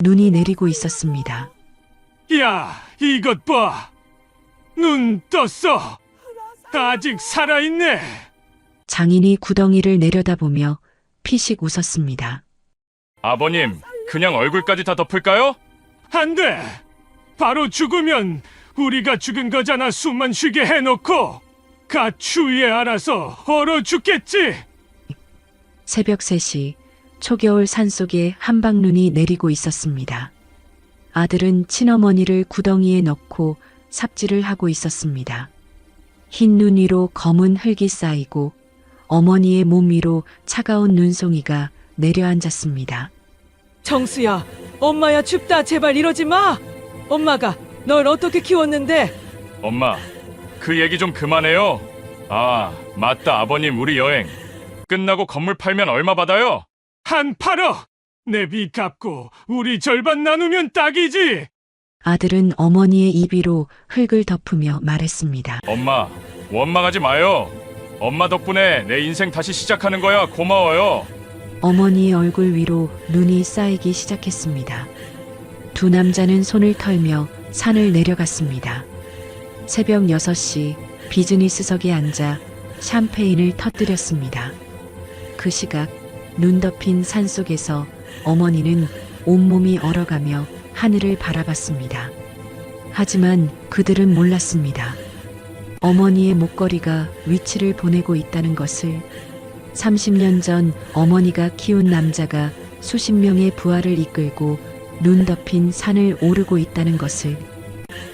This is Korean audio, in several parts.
눈이 내리고 있었습니다. 야, 이것 봐. 눈 떴어. 아직 살아있네. 장인이 구덩이를 내려다보며 피식 웃었습니다. 아버님, 그냥 얼굴까지 다 덮을까요? 안 돼. 바로 죽으면 우리가 죽은 거잖아. 숨만 쉬게 해놓고. 가 추위에 알아서 얼어 죽겠지. 새벽 3시 초겨울 산속에 한방눈이 내리고 있었습니다. 아들은 친어머니를 구덩이에 넣고 삽질을 하고 있었습니다. 흰 눈 위로 검은 흙이 쌓이고 어머니의 몸 위로 차가운 눈송이가 내려앉았습니다. 정수야, 엄마야 춥다. 제발 이러지 마. 엄마가 널 어떻게 키웠는데? 엄마, 그 얘기 좀 그만해요. 아, 맞다, 아버님, 우리 여행. 끝나고 건물 팔면 얼마 받아요? 한 8억. 내 빚 갚고 우리 절반 나누면 딱이지. 아들은 어머니의 입 위로 흙을 덮으며 말했습니다. 엄마, 원망하지 마요. 엄마 덕분에 내 인생 다시 시작하는 거야. 고마워요. 어머니의 얼굴 위로 눈이 쌓이기 시작했습니다. 두 남자는 손을 털며 산을 내려갔습니다. 새벽 6시 비즈니스석에 앉아 샴페인을 터뜨렸습니다. 그 시각 눈 덮인 산속에서 어머니는 온몸이 얼어가며 하늘을 바라봤습니다. 하지만 그들은 몰랐습니다. 어머니의 목걸이가 위치를 보내고 있다는 것을. 30년 전 어머니가 키운 남자가 수십 명의 부하를 이끌고 눈 덮인 산을 오르고 있다는 것을.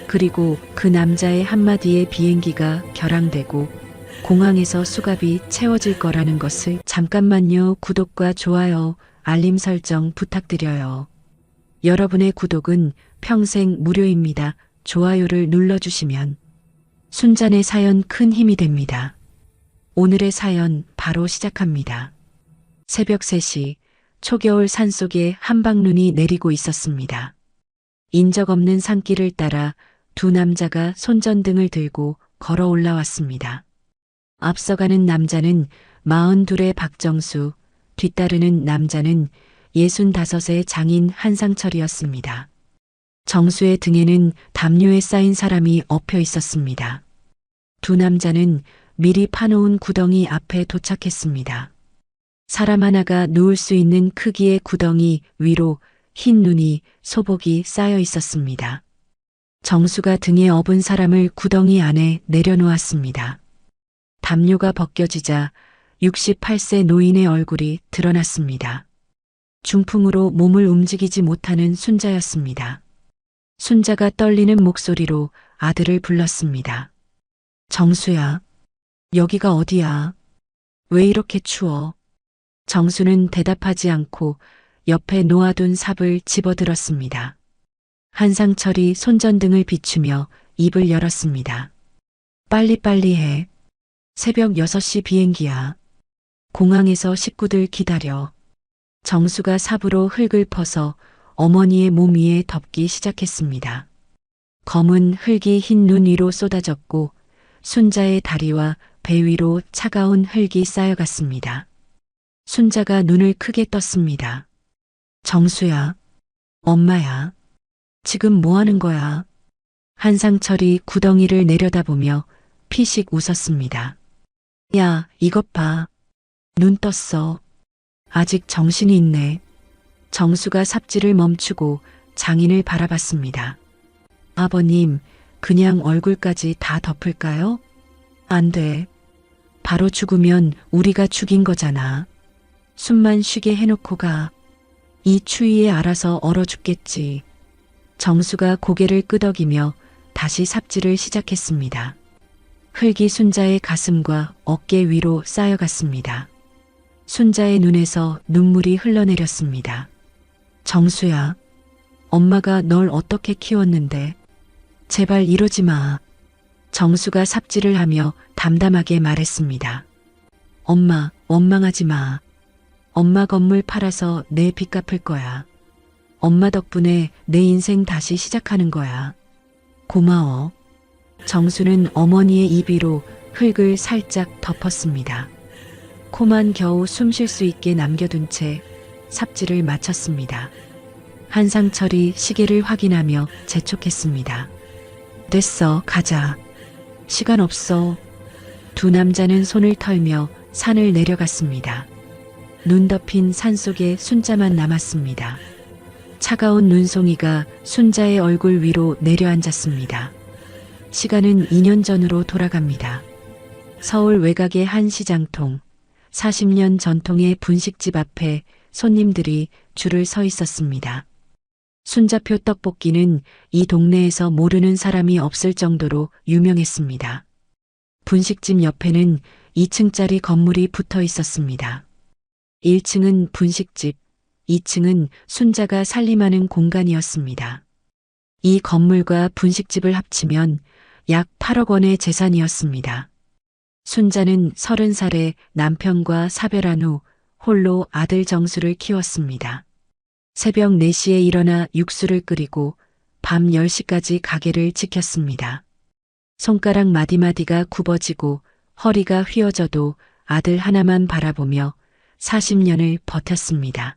그리고 그 남자의 한마디에 비행기가 결항되고 공항에서 수갑이 채워질 거라는 것을. 잠깐만요. 구독과 좋아요, 알림 설정 부탁드려요. 여러분의 구독은 평생 무료입니다. 좋아요를 눌러주시면 순잔의 사연 큰 힘이 됩니다. 오늘의 사연 바로 시작합니다. 새벽 3시 초겨울 산속에 한방눈이 내리고 있었습니다. 인적 없는 산길을 따라 두 남자가 손전등을 들고 걸어 올라왔습니다. 앞서가는 남자는 42의 박정수, 뒤따르는 남자는 65의 장인 한상철이었습니다. 정수의 등에는 담요에 쌓인 사람이 엎여 있었습니다. 두 남자는 미리 파놓은 구덩이 앞에 도착했습니다. 사람 하나가 누울 수 있는 크기의 구덩이 위로 흰 눈이, 소복이 쌓여 있었습니다. 정수가 등에 업은 사람을 구덩이 안에 내려놓았습니다. 담요가 벗겨지자 68세 노인의 얼굴이 드러났습니다. 중풍으로 몸을 움직이지 못하는 순자였습니다. 순자가 떨리는 목소리로 아들을 불렀습니다. 정수야, 여기가 어디야? 왜 이렇게 추워? 정수는 대답하지 않고 옆에 놓아둔 삽을 집어들었습니다. 한상철이 손전등을 비추며 입을 열었습니다. 빨리빨리 해. 새벽 6시 비행기야. 공항에서 식구들 기다려. 정수가 삽으로 흙을 퍼서 어머니의 몸 위에 덮기 시작했습니다. 검은 흙이 흰 눈 위로 쏟아졌고 순자의 다리와 배 위로 차가운 흙이 쌓여갔습니다. 순자가 눈을 크게 떴습니다. 정수야, 엄마야, 지금 뭐 하는 거야? 한상철이 구덩이를 내려다보며 피식 웃었습니다. 야, 이것 봐. 눈 떴어. 아직 정신이 있네. 정수가 삽질을 멈추고 장인을 바라봤습니다. 아버님, 그냥 얼굴까지 다 덮을까요? 안 돼. 바로 죽으면 우리가 죽인 거잖아. 숨만 쉬게 해놓고 가. 이 추위에 알아서 얼어 죽겠지. 정수가 고개를 끄덕이며 다시 삽질을 시작했습니다. 흙이 순자의 가슴과 어깨 위로 쌓여갔습니다. 순자의 눈에서 눈물이 흘러내렸습니다. 정수야, 엄마가 널 어떻게 키웠는데? 제발 이러지 마. 정수가 삽질을 하며 담담하게 말했습니다. 엄마, 원망하지 마. 엄마 건물 팔아서 내 빚 갚을 거야. 엄마 덕분에 내 인생 다시 시작하는 거야. 고마워. 정수는 어머니의 입 위로 흙을 살짝 덮었습니다. 코만 겨우 숨 쉴 수 있게 남겨둔 채 삽질을 마쳤습니다. 한상철이 시계를 확인하며 재촉했습니다. 됐어, 가자. 시간 없어. 두 남자는 손을 털며 산을 내려갔습니다. 눈 덮인 산속에 순자만 남았습니다. 차가운 눈송이가 순자의 얼굴 위로 내려앉았습니다. 시간은 2년 전으로 돌아갑니다. 서울 외곽의 한 시장통, 40년 전통의 분식집 앞에 손님들이 줄을 서 있었습니다. 순자표 떡볶이는 이 동네에서 모르는 사람이 없을 정도로 유명했습니다. 분식집 옆에는 2층짜리 건물이 붙어 있었습니다. 1층은 분식집, 2층은 순자가 살림하는 공간이었습니다. 이 건물과 분식집을 합치면 약 8억 원의 재산이었습니다. 순자는 30살에 남편과 사별한 후 홀로 아들 정수를 키웠습니다. 새벽 4시에 일어나 육수를 끓이고 밤 10시까지 가게를 지켰습니다. 손가락 마디마디가 굽어지고 허리가 휘어져도 아들 하나만 바라보며 40년을 버텼습니다.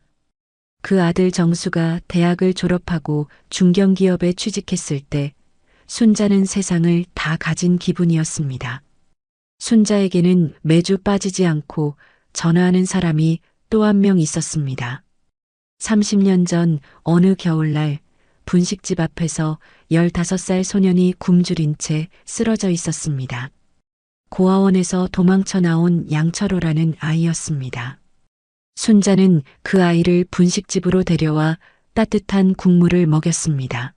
그 아들 정수가 대학을 졸업하고 중견기업에 취직했을 때 순자는 세상을 다 가진 기분이었습니다. 순자에게는 매주 빠지지 않고 전화하는 사람이 또 한 명 있었습니다. 30년 전 어느 겨울날 분식집 앞에서 15살 소년이 굶주린 채 쓰러져 있었습니다. 고아원에서 도망쳐 나온 양철호라는 아이였습니다. 순자는 그 아이를 분식집으로 데려와 따뜻한 국물을 먹였습니다.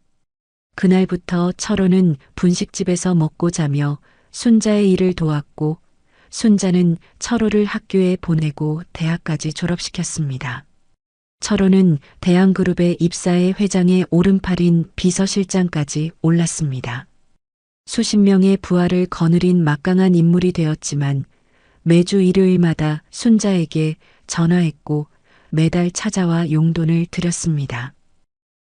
그날부터 철호는 분식집에서 먹고 자며 순자의 일을 도왔고 순자는 철호를 학교에 보내고 대학까지 졸업시켰습니다. 철호는 대한그룹의 입사해 회장의 오른팔인 비서실장까지 올랐습니다. 수십 명의 부하를 거느린 막강한 인물이 되었지만 매주 일요일마다 순자에게 전화했고 매달 찾아와 용돈을 드렸습니다.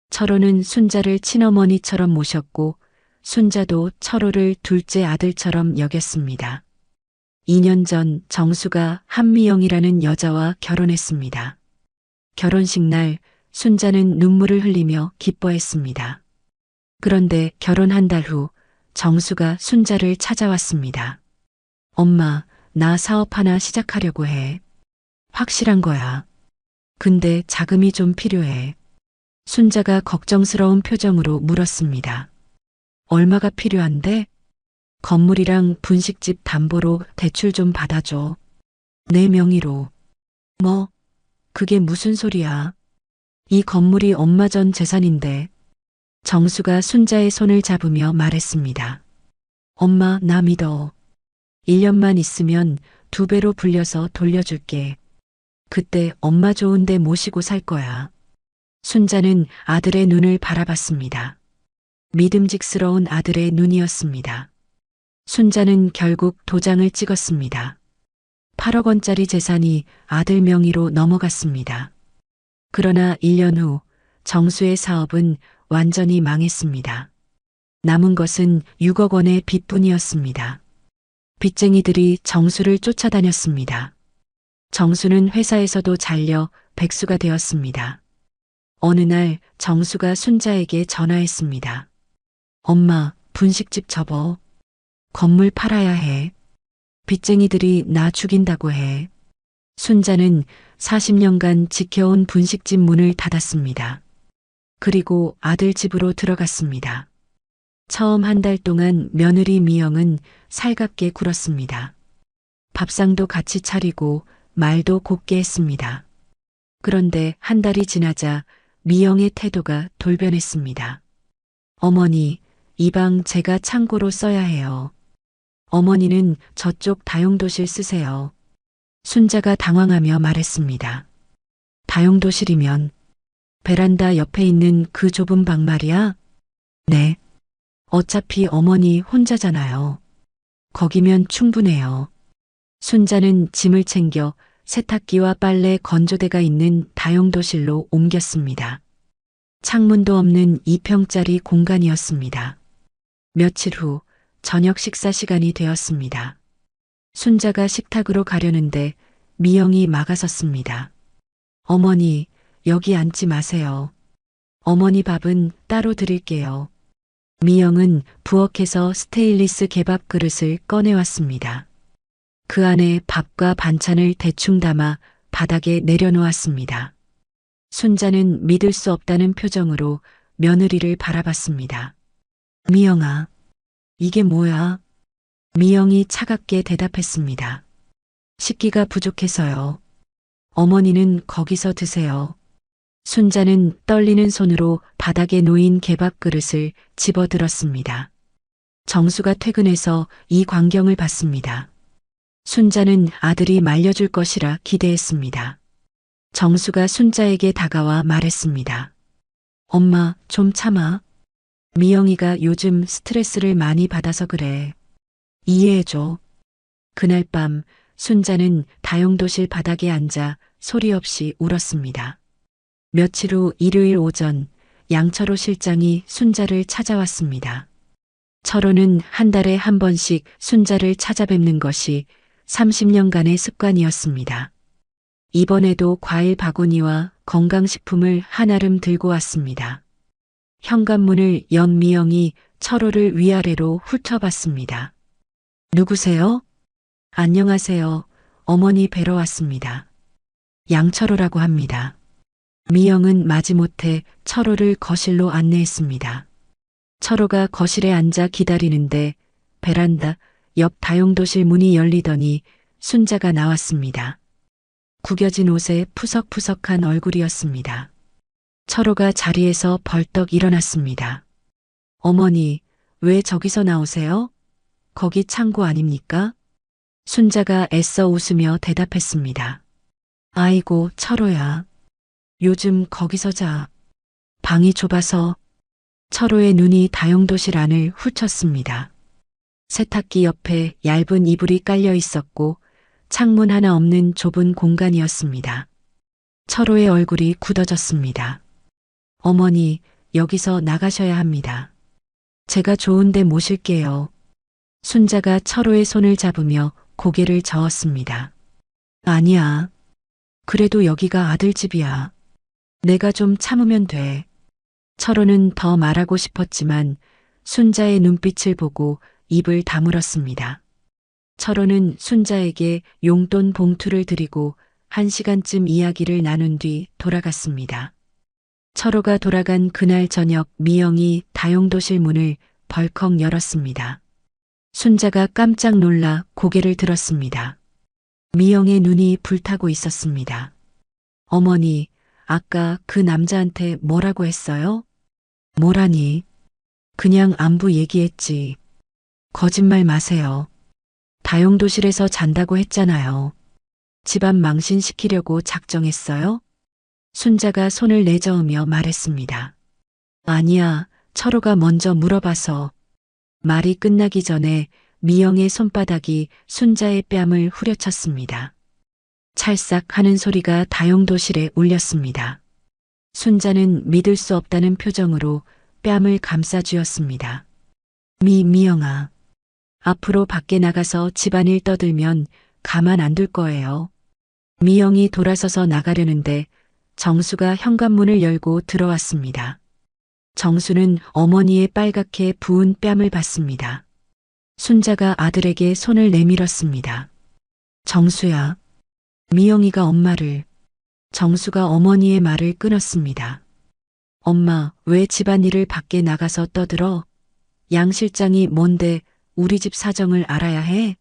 철호는 순자를 친어머니처럼 모셨고 순자도 철호를 둘째 아들처럼 여겼습니다. 2년 전 정수가 한미영이라는 여자와 결혼했습니다. 결혼식 날 순자는 눈물을 흘리며 기뻐했습니다. 그런데 결혼 한 달 후 정수가 순자를 찾아왔습니다. 엄마, 나 사업 하나 시작하려고 해. 확실한 거야. 근데 자금이 좀 필요해. 순자가 걱정스러운 표정으로 물었습니다. 얼마가 필요한데? 건물이랑 분식집 담보로 대출 좀 받아줘. 내 명의로. 뭐? 그게 무슨 소리야? 이 건물이 엄마 전 재산인데. 정수가 순자의 손을 잡으며 말했습니다. 엄마, 나 믿어. 1년만 있으면 2배로 불려서 돌려줄게. 그때 엄마 좋은 데 모시고 살 거야. 순자는 아들의 눈을 바라봤습니다. 믿음직스러운 아들의 눈이었습니다. 순자는 결국 도장을 찍었습니다. 8억 원짜리 재산이 아들 명의로 넘어갔습니다. 그러나 1년 후 정수의 사업은 완전히 망했습니다. 남은 것은 6억 원의 빚뿐이었습니다. 빚쟁이들이 정수를 쫓아다녔습니다. 정수는 회사에서도 잘려 백수가 되었습니다. 어느 날 정수가 순자에게 전화했습니다. 엄마, 분식집 접어. 건물 팔아야 해. 빚쟁이들이 나 죽인다고 해. 순자는 40년간 지켜온 분식집 문을 닫았습니다. 그리고 아들 집으로 들어갔습니다. 처음 한 달 동안 며느리 미영은 살갑게 굴었습니다. 밥상도 같이 차리고 말도 곱게 했습니다. 그런데 한 달이 지나자 미영의 태도가 돌변했습니다. 어머니, 이 방 제가 창고로 써야 해요. 어머니는 저쪽 다용도실 쓰세요. 순자가 당황하며 말했습니다. 다용도실이면 베란다 옆에 있는 그 좁은 방 말이야? 네. 어차피 어머니 혼자잖아요. 거기면 충분해요. 순자는 짐을 챙겨 세탁기와 빨래 건조대가 있는 다용도실로 옮겼습니다. 창문도 없는 2평짜리 공간이었습니다. 며칠 후 저녁 식사 시간이 되었습니다. 순자가 식탁으로 가려는데 미영이 막아섰습니다. 어머니, 여기 앉지 마세요. 어머니 밥은 따로 드릴게요. 미영은 부엌에서 스테인리스 개밥 그릇을 꺼내왔습니다. 그 안에 밥과 반찬을 대충 담아 바닥에 내려놓았습니다. 순자는 믿을 수 없다는 표정으로 며느리를 바라봤습니다. 미영아, 이게 뭐야? 미영이 차갑게 대답했습니다. 식기가 부족해서요. 어머니는 거기서 드세요. 순자는 떨리는 손으로 바닥에 놓인 개밥 그릇을 집어들었습니다. 정수가 퇴근해서 이 광경을 봤습니다. 순자는 아들이 말려줄 것이라 기대했습니다. 정수가 순자에게 다가와 말했습니다. 엄마, 좀 참아. 미영이가 요즘 스트레스를 많이 받아서 그래. 이해해줘. 그날 밤 순자는 다용도실 바닥에 앉아 소리 없이 울었습니다. 며칠 후 일요일 오전 양철호 실장이 순자를 찾아왔습니다. 철호는 한 달에 한 번씩 순자를 찾아뵙는 것이 30년간의 습관이었습니다. 이번에도 과일 바구니와 건강식품을 한아름 들고 왔습니다. 현관문을 연 미영이 철호를 위아래로 훑어봤습니다. 누구세요? 안녕하세요. 어머니 뵈러 왔습니다. 양철호라고 합니다. 미영은 마지못해 철호를 거실로 안내했습니다. 철호가 거실에 앉아 기다리는데 베란다 옆 다용도실 문이 열리더니 순자가 나왔습니다. 구겨진 옷에 푸석푸석한 얼굴이었습니다. 철호가 자리에서 벌떡 일어났습니다. 어머니, 왜 저기서 나오세요? 거기 창고 아닙니까? 순자가 애써 웃으며 대답했습니다. 아이고, 철호야. 요즘 거기서 자. 방이 좁아서. 철호의 눈이 다용도실 안을 훑었습니다. 세탁기 옆에 얇은 이불이 깔려 있었고 창문 하나 없는 좁은 공간이었습니다. 철호의 얼굴이 굳어졌습니다. 어머니, 여기서 나가셔야 합니다. 제가 좋은데 모실게요. 순자가 철호의 손을 잡으며 고개를 저었습니다. 아니야. 그래도 여기가 아들 집이야. 내가 좀 참으면 돼. 철호는 더 말하고 싶었지만 순자의 눈빛을 보고 입을 다물었습니다. 철호는 순자에게 용돈 봉투를 드리고 1시간쯤 이야기를 나눈 뒤 돌아갔습니다. 철호가 돌아간 그날 저녁 미영이 다용도실 문을 벌컥 열었습니다. 순자가 깜짝 놀라 고개를 들었습니다. 미영의 눈이 불타고 있었습니다. 어머니, 아까 그 남자한테 뭐라고 했어요? 뭐라니? 그냥 안부 얘기했지. 거짓말 마세요. 다용도실에서 잔다고 했잖아요. 집안 망신시키려고 작정했어요? 순자가 손을 내저으며 말했습니다. 아니야, 철호가 먼저 물어봐서. 말이 끝나기 전에 미영의 손바닥이 순자의 뺨을 후려쳤습니다. 찰싹 하는 소리가 다용도실에 울렸습니다. 순자는 믿을 수 없다는 표정으로 뺨을 감싸쥐었습니다. 미영아. 앞으로 밖에 나가서 집안일 떠들면 가만 안 둘 거예요. 미영이 돌아서서 나가려는데 정수가 현관문을 열고 들어왔습니다. 정수는 어머니의 빨갛게 부은 뺨을 봤습니다. 순자가 아들에게 손을 내밀었습니다. 정수야. 미영이가 엄마를. 정수가 어머니의 말을 끊었습니다. 엄마, 왜 집안일을 밖에 나가서 떠들어? 양 실장이 뭔데 우리 집 사정을 알아야 해?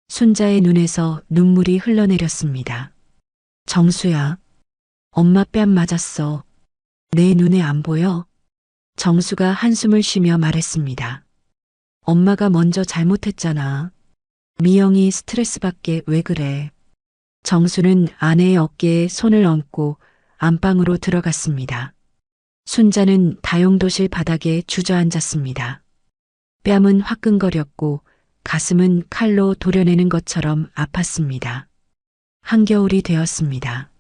순자의 눈에서 눈물이 흘러내렸습니다. 정수야. 엄마 뺨 맞았어. 내 눈에 안 보여? 정수가 한숨을 쉬며 말했습니다. 엄마가 먼저 잘못했잖아. 미영이 스트레스 받게 왜 그래? 정수는 아내의 어깨에 손을 얹고 안방으로 들어갔습니다. 순자는 다용도실 바닥에 주저앉았습니다. 뺨은 화끈거렸고 가슴은 칼로 도려내는 것처럼 아팠습니다. 한겨울이 되었습니다.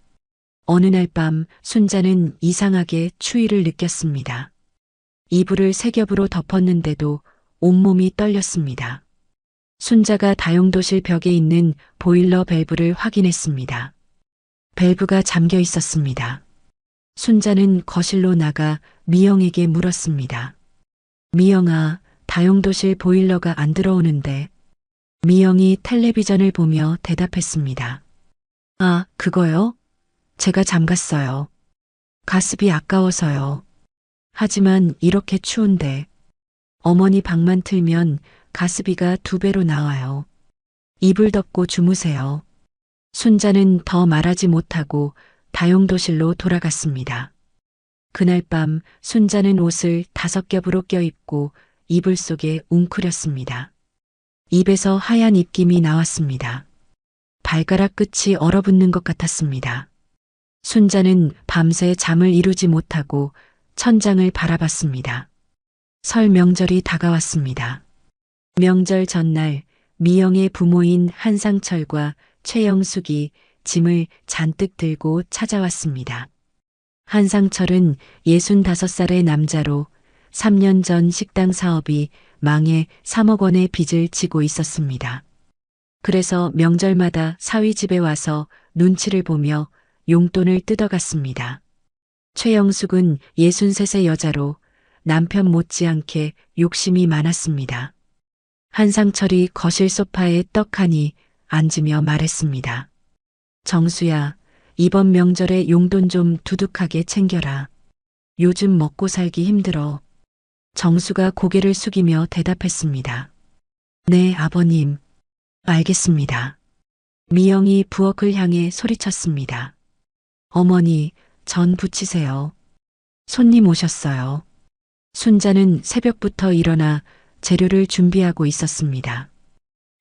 어느 날 밤 순자는 이상하게 추위를 느꼈습니다. 이불을 세 겹으로 덮었는데도 온몸이 떨렸습니다. 순자가 다용도실 벽에 있는 보일러 밸브를 확인했습니다. 밸브가 잠겨 있었습니다. 순자는 거실로 나가 미영에게 물었습니다. 미영아, 다용도실 보일러가 안 들어오는데. 미영이 텔레비전을 보며 대답했습니다. 아, 그거요? 제가 잠갔어요. 가습이 아까워서요. 하지만 이렇게 추운데 어머니 방만 틀면 가습비가 2배로 나와요. 이불 덮고 주무세요. 순자는 더 말하지 못하고 다용도실로 돌아갔습니다. 그날 밤 순자는 옷을 5겹으로 껴입고 이불 속에 웅크렸습니다. 입에서 하얀 입김이 나왔습니다. 발가락 끝이 얼어붙는 것 같았습니다. 순자는 밤새 잠을 이루지 못하고 천장을 바라봤습니다. 설 명절이 다가왔습니다. 명절 전날 미영의 부모인 한상철과 최영숙이 짐을 잔뜩 들고 찾아왔습니다. 한상철은 65살의 남자로 3년 전 식당 사업이 망해 3억 원의 빚을 지고 있었습니다. 그래서 명절마다 사위 집에 와서 눈치를 보며 용돈을 뜯어갔습니다. 최영숙은 63세 여자로 남편 못지않게 욕심이 많았습니다. 한상철이 거실 소파에 떡하니 앉으며 말했습니다. 정수야, 이번 명절에 용돈 좀 두둑하게 챙겨라. 요즘 먹고 살기 힘들어. 정수가 고개를 숙이며 대답했습니다. 네, 아버님. 알겠습니다. 미영이 부엌을 향해 소리쳤습니다. 어머니, 전 부치세요. 손님 오셨어요. 순자는 새벽부터 일어나 재료를 준비하고 있었습니다.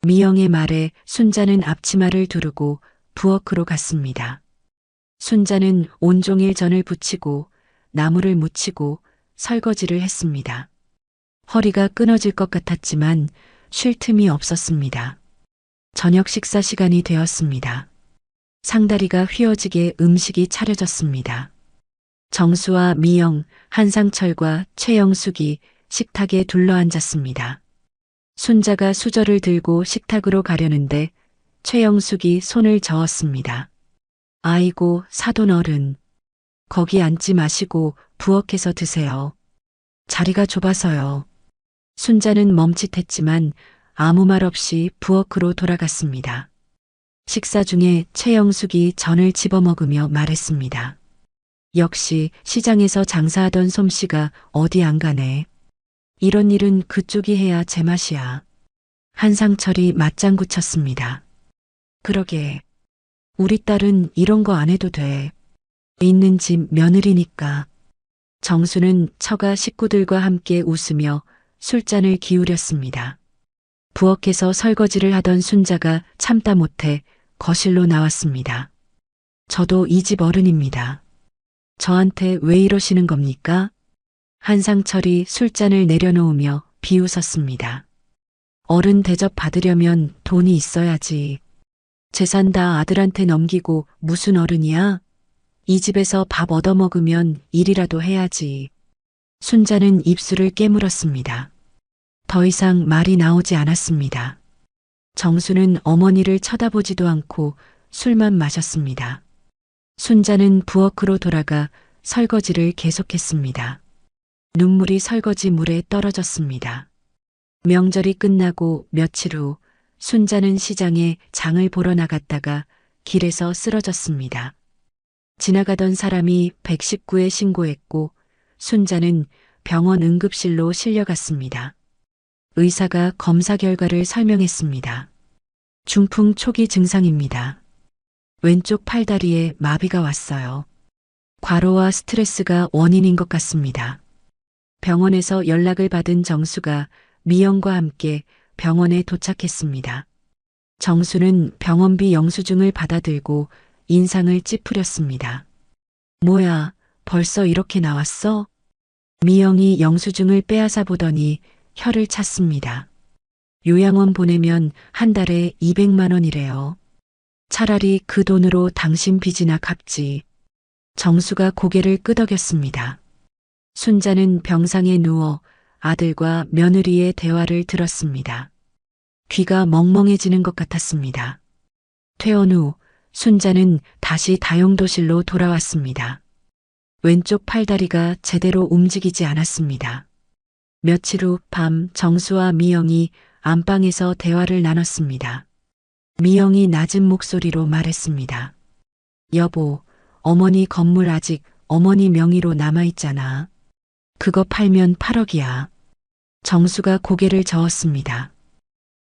미영의 말에 순자는 앞치마를 두르고 부엌으로 갔습니다. 순자는 온종일 전을 부치고 나무를 묻히고 설거지를 했습니다. 허리가 끊어질 것 같았지만 쉴 틈이 없었습니다. 저녁 식사 시간이 되었습니다. 상다리가 휘어지게 음식이 차려졌습니다. 정수와 미영, 한상철과 최영숙이 식탁에 둘러앉았습니다. 순자가 수저를 들고 식탁으로 가려는데 최영숙이 손을 저었습니다. 아이고, 사돈 어른. 거기 앉지 마시고 부엌에서 드세요. 자리가 좁아서요. 순자는 멈칫했지만 아무 말 없이 부엌으로 돌아갔습니다. 식사 중에 최영숙이 전을 집어먹으며 말했습니다. 역시 시장에서 장사하던 솜씨가 어디 안 가네. 이런 일은 그쪽이 해야 제맛이야. 한상철이 맞장구 쳤습니다. 그러게. 우리 딸은 이런 거 안 해도 돼. 있는 집 며느리니까. 정수는 처가 식구들과 함께 웃으며 술잔을 기울였습니다. 부엌에서 설거지를 하던 순자가 참다 못해 거실로 나왔습니다. 저도 이 집 어른입니다. 저한테 왜 이러시는 겁니까? 한상철이 술잔을 내려놓으며 비웃었습니다. 어른 대접 받으려면 돈이 있어야지. 재산 다 아들한테 넘기고 무슨 어른이야? 이 집에서 밥 얻어먹으면 일이라도 해야지. 순자는 입술을 깨물었습니다. 더 이상 말이 나오지 않았습니다. 정수는 어머니를 쳐다보지도 않고 술만 마셨습니다. 순자는 부엌으로 돌아가 설거지를 계속했습니다. 눈물이 설거지 물에 떨어졌습니다. 명절이 끝나고 며칠 후 순자는 시장에 장을 보러 나갔다가 길에서 쓰러졌습니다. 지나가던 사람이 119에 신고했고 순자는 병원 응급실로 실려갔습니다. 의사가 검사 결과를 설명했습니다. 중풍 초기 증상입니다. 왼쪽 팔다리에 마비가 왔어요. 과로와 스트레스가 원인인 것 같습니다. 병원에서 연락을 받은 정수가 미영과 함께 병원에 도착했습니다. 정수는 병원비 영수증을 받아들고 인상을 찌푸렸습니다. 뭐야, 벌써 이렇게 나왔어? 미영이 영수증을 빼앗아 보더니 혀를 찼습니다. 요양원 보내면 한 달에 200만 원이래요. 차라리 그 돈으로 당신 빚이나 갚지. 정수가 고개를 끄덕였습니다. 순자는 병상에 누워 아들과 며느리의 대화를 들었습니다. 귀가 멍멍해지는 것 같았습니다. 퇴원 후 순자는 다시 다용도실로 돌아왔습니다. 왼쪽 팔다리가 제대로 움직이지 않았습니다. 며칠 후 밤 정수와 미영이 안방에서 대화를 나눴습니다. 미영이 낮은 목소리로 말했습니다. 여보, 어머니 건물 아직 어머니 명의로 남아있잖아. 그거 팔면 8억이야. 정수가 고개를 저었습니다.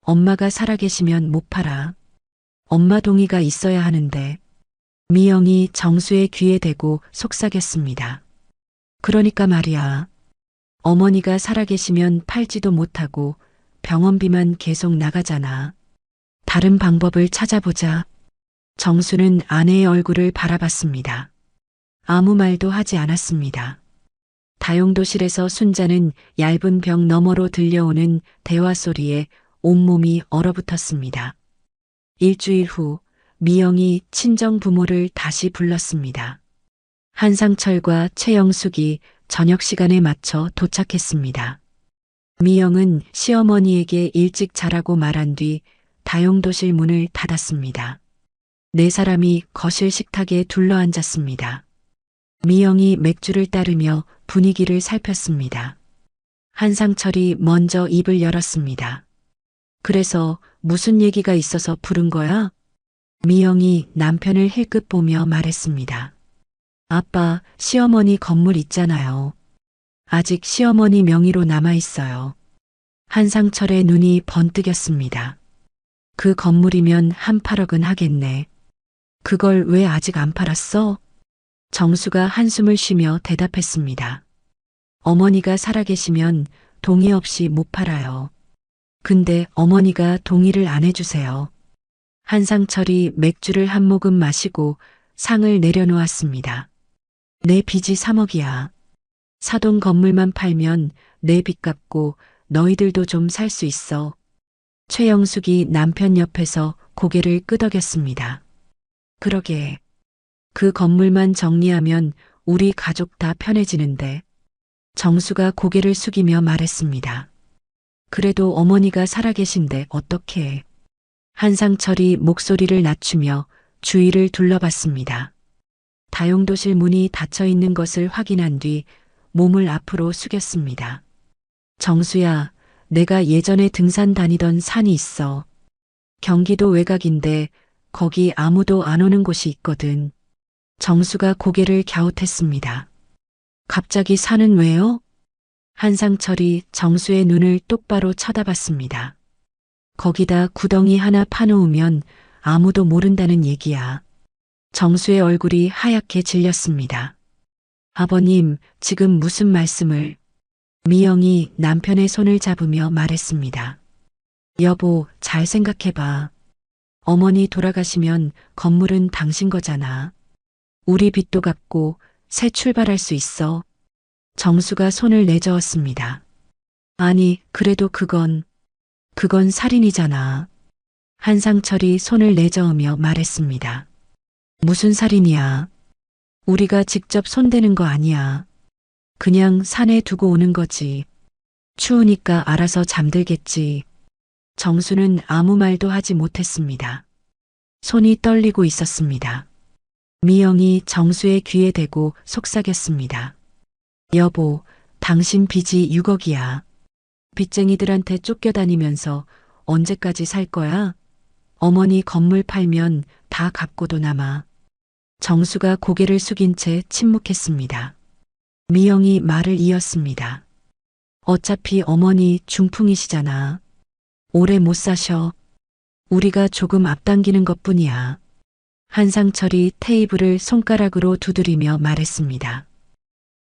엄마가 살아계시면 못 팔아. 엄마 동의가 있어야 하는데. 미영이 정수의 귀에 대고 속삭였습니다. 그러니까 말이야. 어머니가 살아계시면 팔지도 못하고 병원비만 계속 나가잖아. 다른 방법을 찾아보자. 정수는 아내의 얼굴을 바라봤습니다. 아무 말도 하지 않았습니다. 다용도실에서 순자는 얇은 벽 너머로 들려오는 대화 소리에 온몸이 얼어붙었습니다. 일주일 후 미영이 친정 부모를 다시 불렀습니다. 한상철과 최영숙이 저녁 시간에 맞춰 도착했습니다. 미영은 시어머니에게 일찍 자라고 말한 뒤 다용도실 문을 닫았습니다. 네 사람이 거실 식탁에 둘러앉았습니다. 미영이 맥주를 따르며 분위기를 살폈습니다. 한상철이 먼저 입을 열었습니다. 그래서 무슨 얘기가 있어서 부른 거야? 미영이 남편을 힐끗 보며 말했습니다. 아빠, 시어머니 건물 있잖아요. 아직 시어머니 명의로 남아있어요. 한상철의 눈이 번뜩였습니다. 그 건물이면 한 8억은 하겠네. 그걸 왜 아직 안 팔았어? 정수가 한숨을 쉬며 대답했습니다. 어머니가 살아계시면 동의 없이 못 팔아요. 근데 어머니가 동의를 안 해주세요. 한상철이 맥주를 한 모금 마시고 상을 내려놓았습니다. 내 빚이 3억이야. 사돈 건물만 팔면 내 빚 갚고 너희들도 좀 살 수 있어. 최영숙이 남편 옆에서 고개를 끄덕였습니다. 그러게. 그 건물만 정리하면 우리 가족 다 편해지는데. 정수가 고개를 숙이며 말했습니다. 그래도 어머니가 살아계신데 어떡해. 한상철이 목소리를 낮추며 주위를 둘러봤습니다. 다용도실 문이 닫혀 있는 것을 확인한 뒤 몸을 앞으로 숙였습니다. 정수야, 내가 예전에 등산 다니던 산이 있어. 경기도 외곽인데 거기 아무도 안 오는 곳이 있거든. 정수가 고개를 갸웃했습니다. 갑자기 산은 왜요? 한상철이 정수의 눈을 똑바로 쳐다봤습니다. 거기다 구덩이 하나 파놓으면 아무도 모른다는 얘기야. 정수의 얼굴이 하얗게 질렸습니다. 아버님, 지금 무슨 말씀을? 미영이 남편의 손을 잡으며 말했습니다. 여보, 잘 생각해봐. 어머니 돌아가시면 건물은 당신 거잖아. 우리 빚도 갚고 새 출발할 수 있어. 정수가 손을 내저었습니다. 아니, 그래도 그건 살인이잖아. 한상철이 손을 내저으며 말했습니다. 무슨 살인이야? 우리가 직접 손대는 거 아니야. 그냥 산에 두고 오는 거지. 추우니까 알아서 잠들겠지. 정수는 아무 말도 하지 못했습니다. 손이 떨리고 있었습니다. 미영이 정수의 귀에 대고 속삭였습니다. 여보, 당신 빚이 6억이야. 빚쟁이들한테 쫓겨다니면서 언제까지 살 거야? 어머니 건물 팔면 다 갚고도 남아. 정수가 고개를 숙인 채 침묵했습니다. 미영이 말을 이었습니다. 어차피 어머니 중풍이시잖아. 오래 못 사셔. 우리가 조금 앞당기는 것뿐이야. 한상철이 테이블을 손가락으로 두드리며 말했습니다.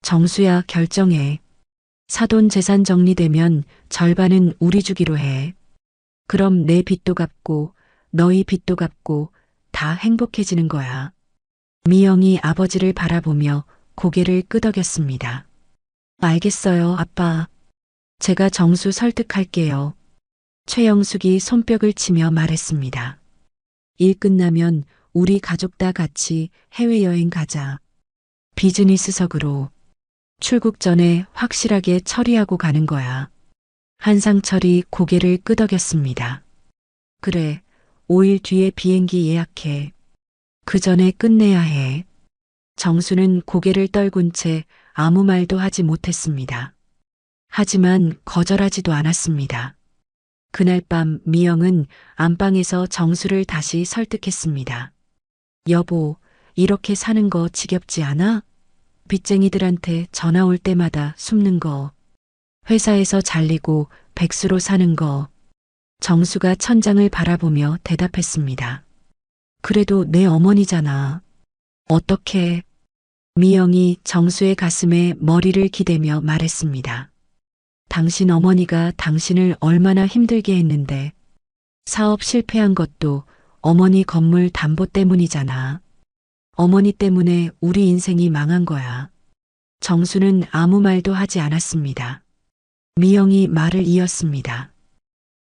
정수야, 결정해. 사돈 재산 정리되면 절반은 우리 주기로 해. 그럼 내 빚도 갚고 너희 빚도 갚고 다 행복해지는 거야. 미영이 아버지를 바라보며 고개를 끄덕였습니다. 알겠어요, 아빠. 제가 정수 설득할게요. 최영숙이 손뼉을 치며 말했습니다. 일 끝나면 우리 가족 다 같이 해외여행 가자. 비즈니스석으로. 출국 전에 확실하게 처리하고 가는 거야. 한상철이 고개를 끄덕였습니다. 그래, 5일 뒤에 비행기 예약해. 그 전에 끝내야 해. 정수는 고개를 떨군 채 아무 말도 하지 못했습니다. 하지만 거절하지도 않았습니다. 그날 밤 미영은 안방에서 정수를 다시 설득했습니다. 여보, 이렇게 사는 거 지겹지 않아? 빚쟁이들한테 전화 올 때마다 숨는 거, 회사에서 잘리고 백수로 사는 거. 정수가 천장을 바라보며 대답했습니다. 그래도 내 어머니잖아. 어떻게? 미영이 정수의 가슴에 머리를 기대며 말했습니다. 당신 어머니가 당신을 얼마나 힘들게 했는데 사업 실패한 것도 어머니 건물 담보 때문이잖아. 어머니 때문에 우리 인생이 망한 거야. 정수는 아무 말도 하지 않았습니다. 미영이 말을 이었습니다.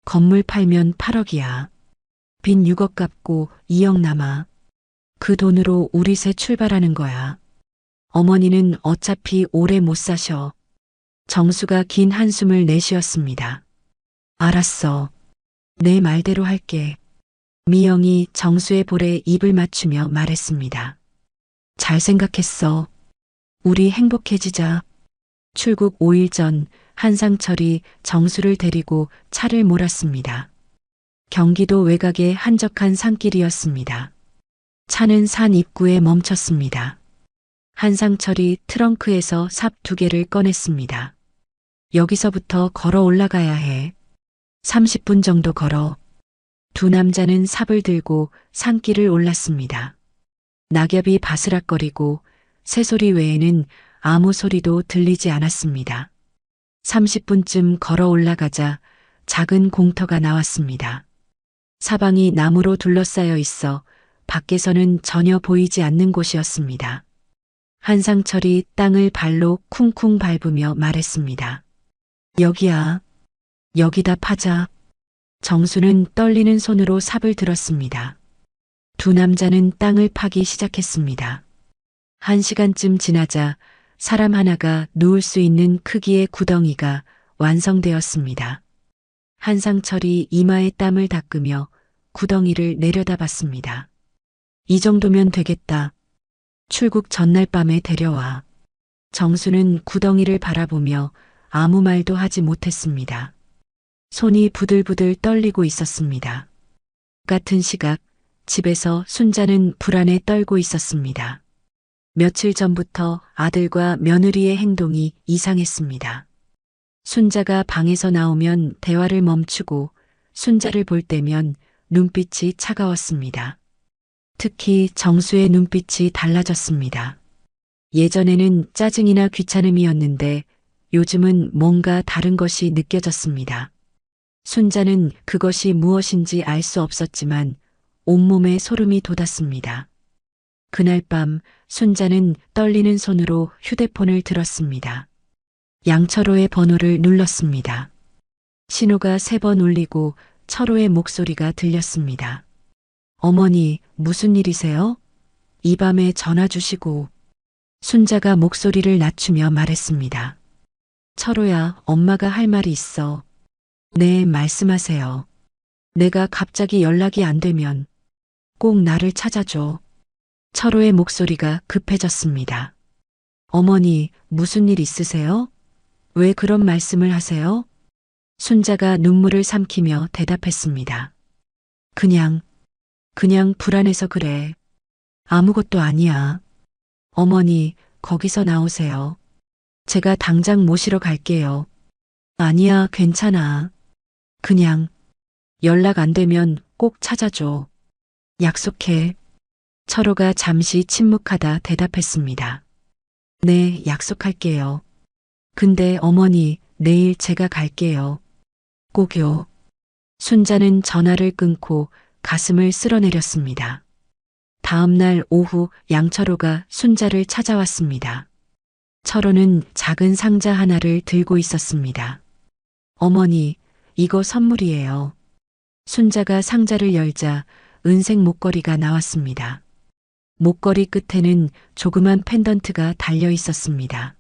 건물 팔면 8억이야. 빚 6억 갚고 2억 남아. 그 돈으로 우리 새 출발하는 거야. 어머니는 어차피 오래 못 사셔. 정수가 긴 한숨을 내쉬었습니다. 알았어. 내 말대로 할게. 미영이 정수의 볼에 입을 맞추며 말했습니다. 잘 생각했어. 우리 행복해지자. 출국 5일 전 한상철이 정수를 데리고 차를 몰았습니다. 경기도 외곽의 한적한 산길이었습니다. 차는 산 입구에 멈췄습니다. 한상철이 트렁크에서 삽 2개를 꺼냈습니다. 여기서부터 걸어 올라가야 해. 30분 정도 걸어. 두 남자는 삽을 들고 산길을 올랐습니다. 낙엽이 바스락거리고 새소리 외에는 아무 소리도 들리지 않았습니다. 30분쯤 걸어 올라가자 작은 공터가 나왔습니다. 사방이 나무로 둘러싸여 있어 밖에서는 전혀 보이지 않는 곳이었습니다. 한상철이 땅을 발로 쿵쿵 밟으며 말했습니다. 여기야. 여기다 파자. 정수는 떨리는 손으로 삽을 들었습니다. 두 남자는 땅을 파기 시작했습니다. 1시간쯤 지나자 사람 하나가 누울 수 있는 크기의 구덩이가 완성되었습니다. 한상철이 이마에 땀을 닦으며 구덩이를 내려다봤습니다. 이 정도면 되겠다. 출국 전날 밤에 데려와. 정수는 구덩이를 바라보며 아무 말도 하지 못했습니다. 손이 부들부들 떨리고 있었습니다. 같은 시각 집에서 순자는 불안에 떨고 있었습니다. 며칠 전부터 아들과 며느리의 행동이 이상했습니다. 순자가 방에서 나오면 대화를 멈추고 순자를 볼 때면 눈빛이 차가웠습니다. 특히 정수의 눈빛이 달라졌습니다. 예전에는 짜증이나 귀찮음이었는데 요즘은 뭔가 다른 것이 느껴졌습니다. 순자는 그것이 무엇인지 알 수 없었지만 온몸에 소름이 돋았습니다. 그날 밤 순자는 떨리는 손으로 휴대폰을 들었습니다. 양철호의 번호를 눌렀습니다. 신호가 3번 울리고 철호의 목소리가 들렸습니다. 어머니, 무슨 일이세요? 이 밤에 전화 주시고. 순자가 목소리를 낮추며 말했습니다. 철호야, 엄마가 할 말이 있어. 네, 말씀하세요. 내가 갑자기 연락이 안 되면 꼭 나를 찾아줘. 철호의 목소리가 급해졌습니다. 어머니, 무슨 일 있으세요? 왜 그런 말씀을 하세요? 순자가 눈물을 삼키며 대답했습니다. 그냥 불안해서 그래. 아무것도 아니야. 어머니, 거기서 나오세요. 제가 당장 모시러 갈게요. 아니야, 괜찮아. 그냥 연락 안 되면 꼭 찾아줘. 약속해. 철호가 잠시 침묵하다 대답했습니다. 네, 약속할게요. 근데 어머니, 내일 제가 갈게요. 꼭요. 순자는 전화를 끊고 가슴을 쓸어내렸습니다. 다음 날 오후 양철호가 순자를 찾아왔습니다. 철호는 작은 상자 하나를 들고 있었습니다. 어머니, 이거 선물이에요. 순자가 상자를 열자 은색 목걸이가 나왔습니다. 목걸이 끝에는 조그만 펜던트가 달려 있었습니다.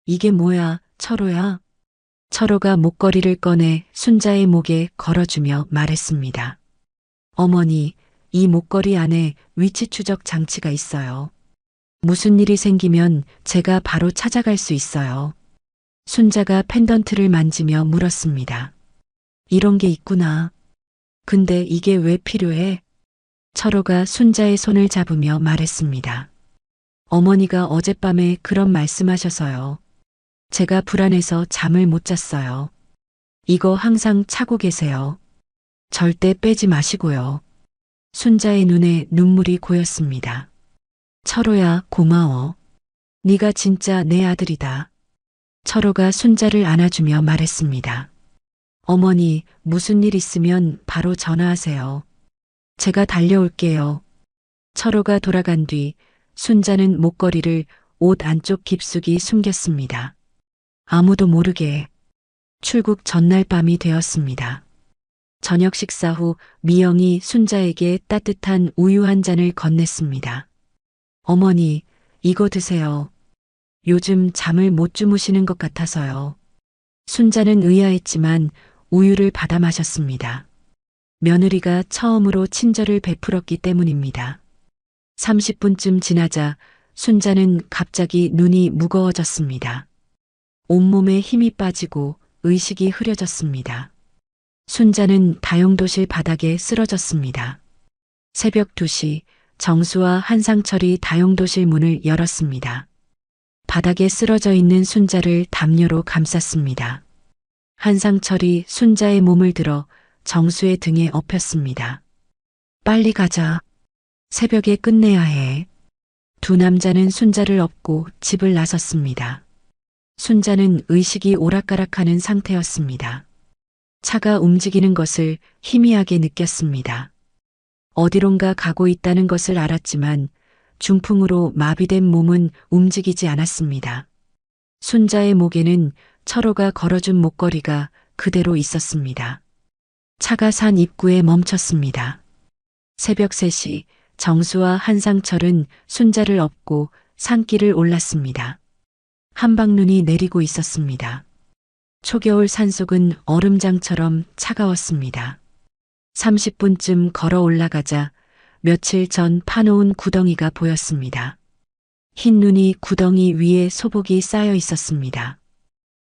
이게 뭐야, 철호야? 철호가 목걸이를 꺼내 순자의 목에 걸어주며 말했습니다. 어머니, 이 목걸이 안에 위치 추적 장치가 있어요. 무슨 일이 생기면 제가 바로 찾아갈 수 있어요. 순자가 펜던트를 만지며 물었습니다. 이런 게 있구나. 근데 이게 왜 필요해? 철호가 순자의 손을 잡으며 말했습니다. 어머니가 어젯밤에 그런 말씀하셔서요. 제가 불안해서 잠을 못 잤어요. 이거 항상 차고 계세요. 절대 빼지 마시고요. 순자의 눈에 눈물이 고였습니다. 철호야, 고마워. 네가 진짜 내 아들이다. 철호가 순자를 안아주며 말했습니다. 어머니, 무슨 일 있으면 바로 전화하세요. 제가 달려올게요. 철호가 돌아간 뒤 순자는 목걸이를 옷 안쪽 깊숙이 숨겼습니다. 아무도 모르게. 출국 전날 밤이 되었습니다. 저녁 식사 후 미영이 순자에게 따뜻한 우유 한 잔을 건넸습니다. 어머니, 이거 드세요. 요즘 잠을 못 주무시는 것 같아서요. 순자는 의아했지만 우유를 받아 마셨습니다. 며느리가 처음으로 친절을 베풀었기 때문입니다. 30분쯤 지나자 순자는 갑자기 눈이 무거워졌습니다. 온몸에 힘이 빠지고 의식이 흐려졌습니다. 순자는 다용도실 바닥에 쓰러졌습니다. 새벽 2시 정수와 한상철이 다용도실 문을 열었습니다. 바닥에 쓰러져 있는 순자를 담요로 감쌌습니다. 한상철이 순자의 몸을 들어 정수의 등에 엎였습니다. 빨리 가자. 새벽에 끝내야 해. 두 남자는 순자를 업고 집을 나섰습니다. 순자는 의식이 오락가락하는 상태였습니다. 차가 움직이는 것을 희미하게 느꼈습니다. 어디론가 가고 있다는 것을 알았지만 중풍으로 마비된 몸은 움직이지 않았습니다. 순자의 목에는 철호가 걸어준 목걸이가 그대로 있었습니다. 차가 산 입구에 멈췄습니다. 새벽 3시 정수와 한상철은 순자를 업고 산길을 올랐습니다. 한방눈이 내리고 있었습니다. 초겨울 산속은 얼음장처럼 차가웠습니다. 30분쯤 걸어 올라가자 며칠 전 파놓은 구덩이가 보였습니다. 흰 눈이 구덩이 위에 소복이 쌓여 있었습니다.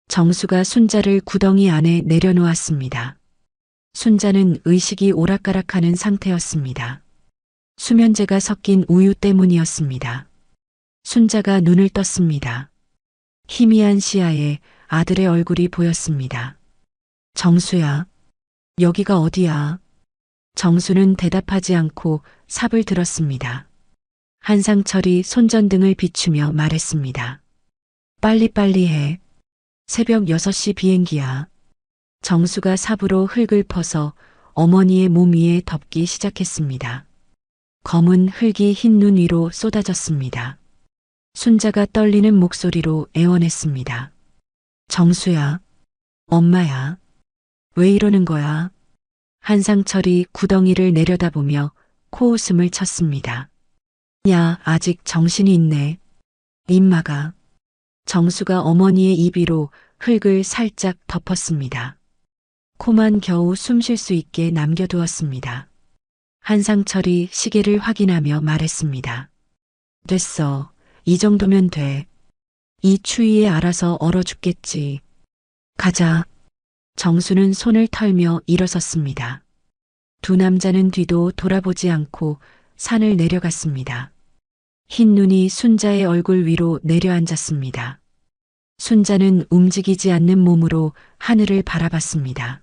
정수가 순자를 구덩이 안에 내려놓았습니다. 순자는 의식이 오락가락하는 상태였습니다. 수면제가 섞인 우유 때문이었습니다. 순자가 눈을 떴습니다. 희미한 시야에 아들의 얼굴이 보였습니다. 정수야, 여기가 어디야? 정수는 대답하지 않고 삽을 들었습니다. 한상철이 손전등을 비추며 말했습니다. 빨리빨리 해. 새벽 6시 비행기야. 정수가 삽으로 흙을 퍼서 어머니의 몸 위에 덮기 시작했습니다. 검은 흙이 흰 눈 위로 쏟아졌습니다. 순자가 떨리는 목소리로 애원했습니다. 정수야, 엄마야, 왜 이러는 거야? 한상철이 구덩이를 내려다보며 코웃음을 쳤습니다. 야, 아직 정신이 있네. 입마가. 정수가 어머니의 입 위로 흙을 살짝 덮었습니다. 코만 겨우 숨 쉴 수 있게 남겨두었습니다. 한상철이 시계를 확인하며 말했습니다. 됐어. 이 정도면 돼. 이 추위에 알아서 얼어 죽겠지. 가자. 정수는 손을 털며 일어섰습니다. 두 남자는 뒤도 돌아보지 않고 산을 내려갔습니다. 흰 눈이 순자의 얼굴 위로 내려앉았습니다. 순자는 움직이지 않는 몸으로 하늘을 바라봤습니다.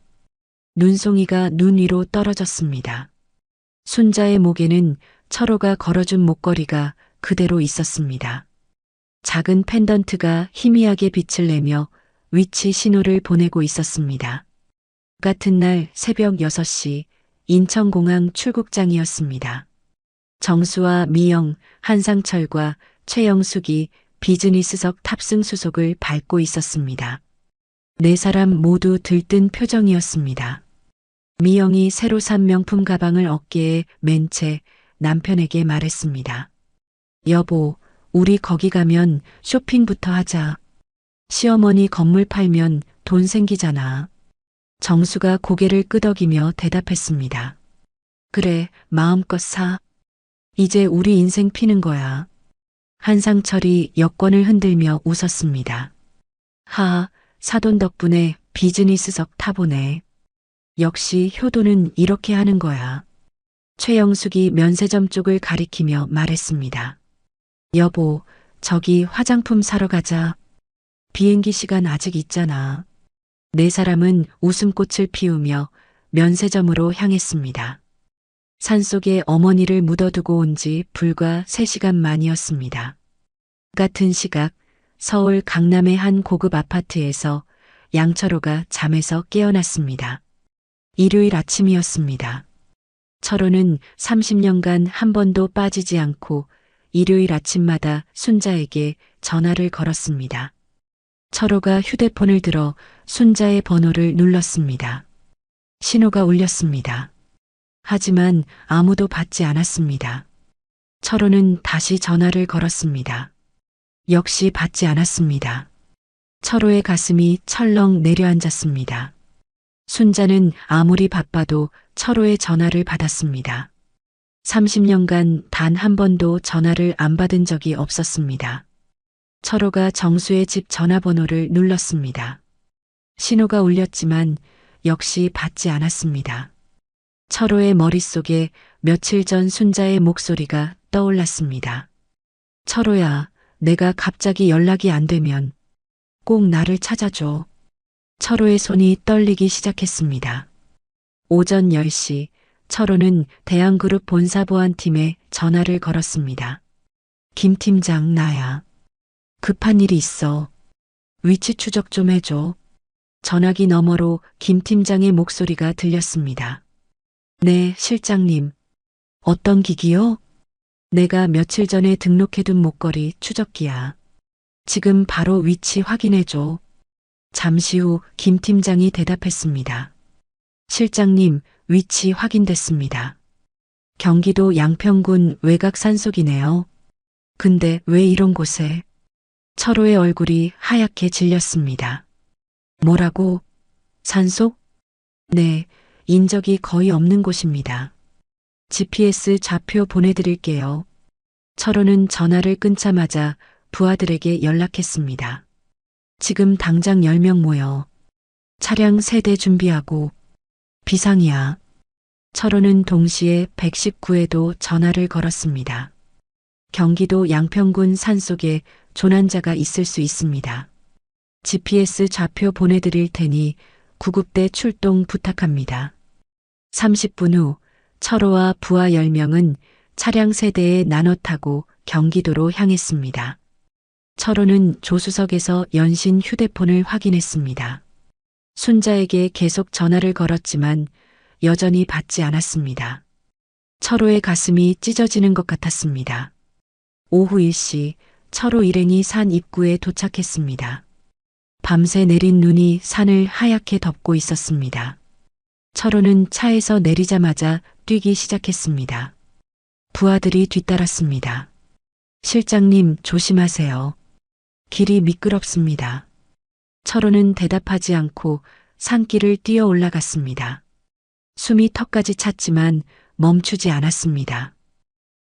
눈송이가 눈 위로 떨어졌습니다. 순자의 목에는 철호가 걸어준 목걸이가 그대로 있었습니다. 작은 펜던트가 희미하게 빛을 내며 위치 신호를 보내고 있었습니다. 같은 날 새벽 6시 인천공항 출국장이었습니다. 정수와 미영, 한상철과 최영숙이 비즈니스석 탑승 수속을 밟고 있었습니다. 네 사람 모두 들뜬 표정이었습니다. 미영이 새로 산 명품 가방을 어깨에 맨 채 남편에게 말했습니다. 여보, 우리 거기 가면 쇼핑부터 하자. 시어머니 건물 팔면 돈 생기잖아. 정수가 고개를 끄덕이며 대답했습니다. 그래, 마음껏 사. 이제 우리 인생 피는 거야. 한상철이 여권을 흔들며 웃었습니다. 하하, 사돈 덕분에 비즈니스석 타보네. 역시 효도는 이렇게 하는 거야. 최영숙이 면세점 쪽을 가리키며 말했습니다. 여보, 저기 화장품 사러 가자. 비행기 시간 아직 있잖아. 네 사람은 웃음꽃을 피우며 면세점으로 향했습니다. 산속에 어머니를 묻어두고 온 지 불과 3시간 만이었습니다. 같은 시각 서울 강남의 한 고급 아파트에서 양철호가 잠에서 깨어났습니다. 일요일 아침이었습니다. 철호는 30년간 한 번도 빠지지 않고 일요일 아침마다 순자에게 전화를 걸었습니다. 철호가 휴대폰을 들어 순자의 번호를 눌렀습니다. 신호가 울렸습니다. 하지만 아무도 받지 않았습니다. 철호는 다시 전화를 걸었습니다. 역시 받지 않았습니다. 철호의 가슴이 철렁 내려앉았습니다. 순자는 아무리 바빠도 철호의 전화를 받았습니다. 30년간 단 한 번도 전화를 안 받은 적이 없었습니다. 철호가 정수의 집 전화번호를 눌렀습니다. 신호가 울렸지만 역시 받지 않았습니다. 철호의 머릿속에 며칠 전 순자의 목소리가 떠올랐습니다. 철호야, 내가 갑자기 연락이 안 되면 꼭 나를 찾아줘. 철호의 손이 떨리기 시작했습니다. 오전 10시 철호는 대한그룹 본사보안팀에 전화를 걸었습니다. 김 팀장, 나야. 급한 일이 있어. 위치 추적 좀 해줘. 전화기 너머로 김 팀장의 목소리가 들렸습니다. 네, 실장님. 어떤 기기요? 내가 며칠 전에 등록해둔 목걸이 추적기야. 지금 바로 위치 확인해줘. 잠시 후 김 팀장이 대답했습니다. 실장님, 위치 확인됐습니다. 경기도 양평군 외곽 산속이네요. 근데 왜 이런 곳에? 철호의 얼굴이 하얗게 질렸습니다. 뭐라고? 산속? 네, 인적이 거의 없는 곳입니다. GPS 좌표 보내드릴게요. 철호는 전화를 끊자마자 부하들에게 연락했습니다. 지금 당장 10명 모여. 차량 3대 준비하고. 비상이야. 철호는 동시에 119에도 전화를 걸었습니다. 경기도 양평군 산속에 조난자가 있을 수 있습니다. GPS 좌표 보내드릴 테니 구급대 출동 부탁합니다. 30분 후 철호와 부하 10명은 차량 3대에 나눠 타고 경기도로 향했습니다. 철호는 조수석에서 연신 휴대폰을 확인했습니다. 순자에게 계속 전화를 걸었지만 여전히 받지 않았습니다. 철호의 가슴이 찢어지는 것 같았습니다. 오후 1시 철호 일행이 산 입구에 도착했습니다. 밤새 내린 눈이 산을 하얗게 덮고 있었습니다. 철호는 차에서 내리자마자 뛰기 시작했습니다. 부하들이 뒤따랐습니다. 실장님, 조심하세요. 길이 미끄럽습니다. 철호는 대답하지 않고 산길을 뛰어 올라갔습니다. 숨이 턱까지 찼지만 멈추지 않았습니다.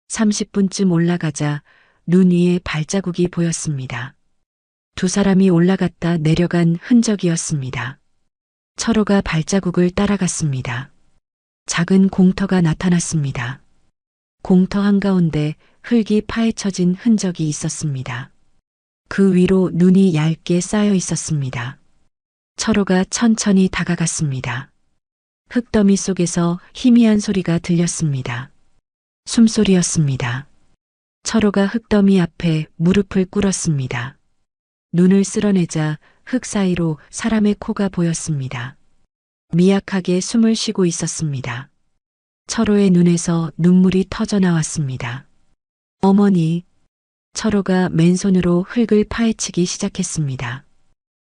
30분쯤 올라가자 눈 위에 발자국이 보였습니다. 두 사람이 올라갔다 내려간 흔적이었습니다. 철호가 발자국을 따라갔습니다. 작은 공터가 나타났습니다. 공터 한가운데 흙이 파헤쳐진 흔적이 있었습니다. 그 위로 눈이 얇게 쌓여 있었습니다. 철호가 천천히 다가갔습니다. 흙더미 속에서 희미한 소리가 들렸습니다. 숨소리였습니다. 철호가 흙더미 앞에 무릎을 꿇었습니다. 눈을 쓸어내자 흙 사이로 사람의 코가 보였습니다. 미약하게 숨을 쉬고 있었습니다. 철호의 눈에서 눈물이 터져 나왔습니다. 어머니. 철호가 맨손으로 흙을 파헤치기 시작했습니다.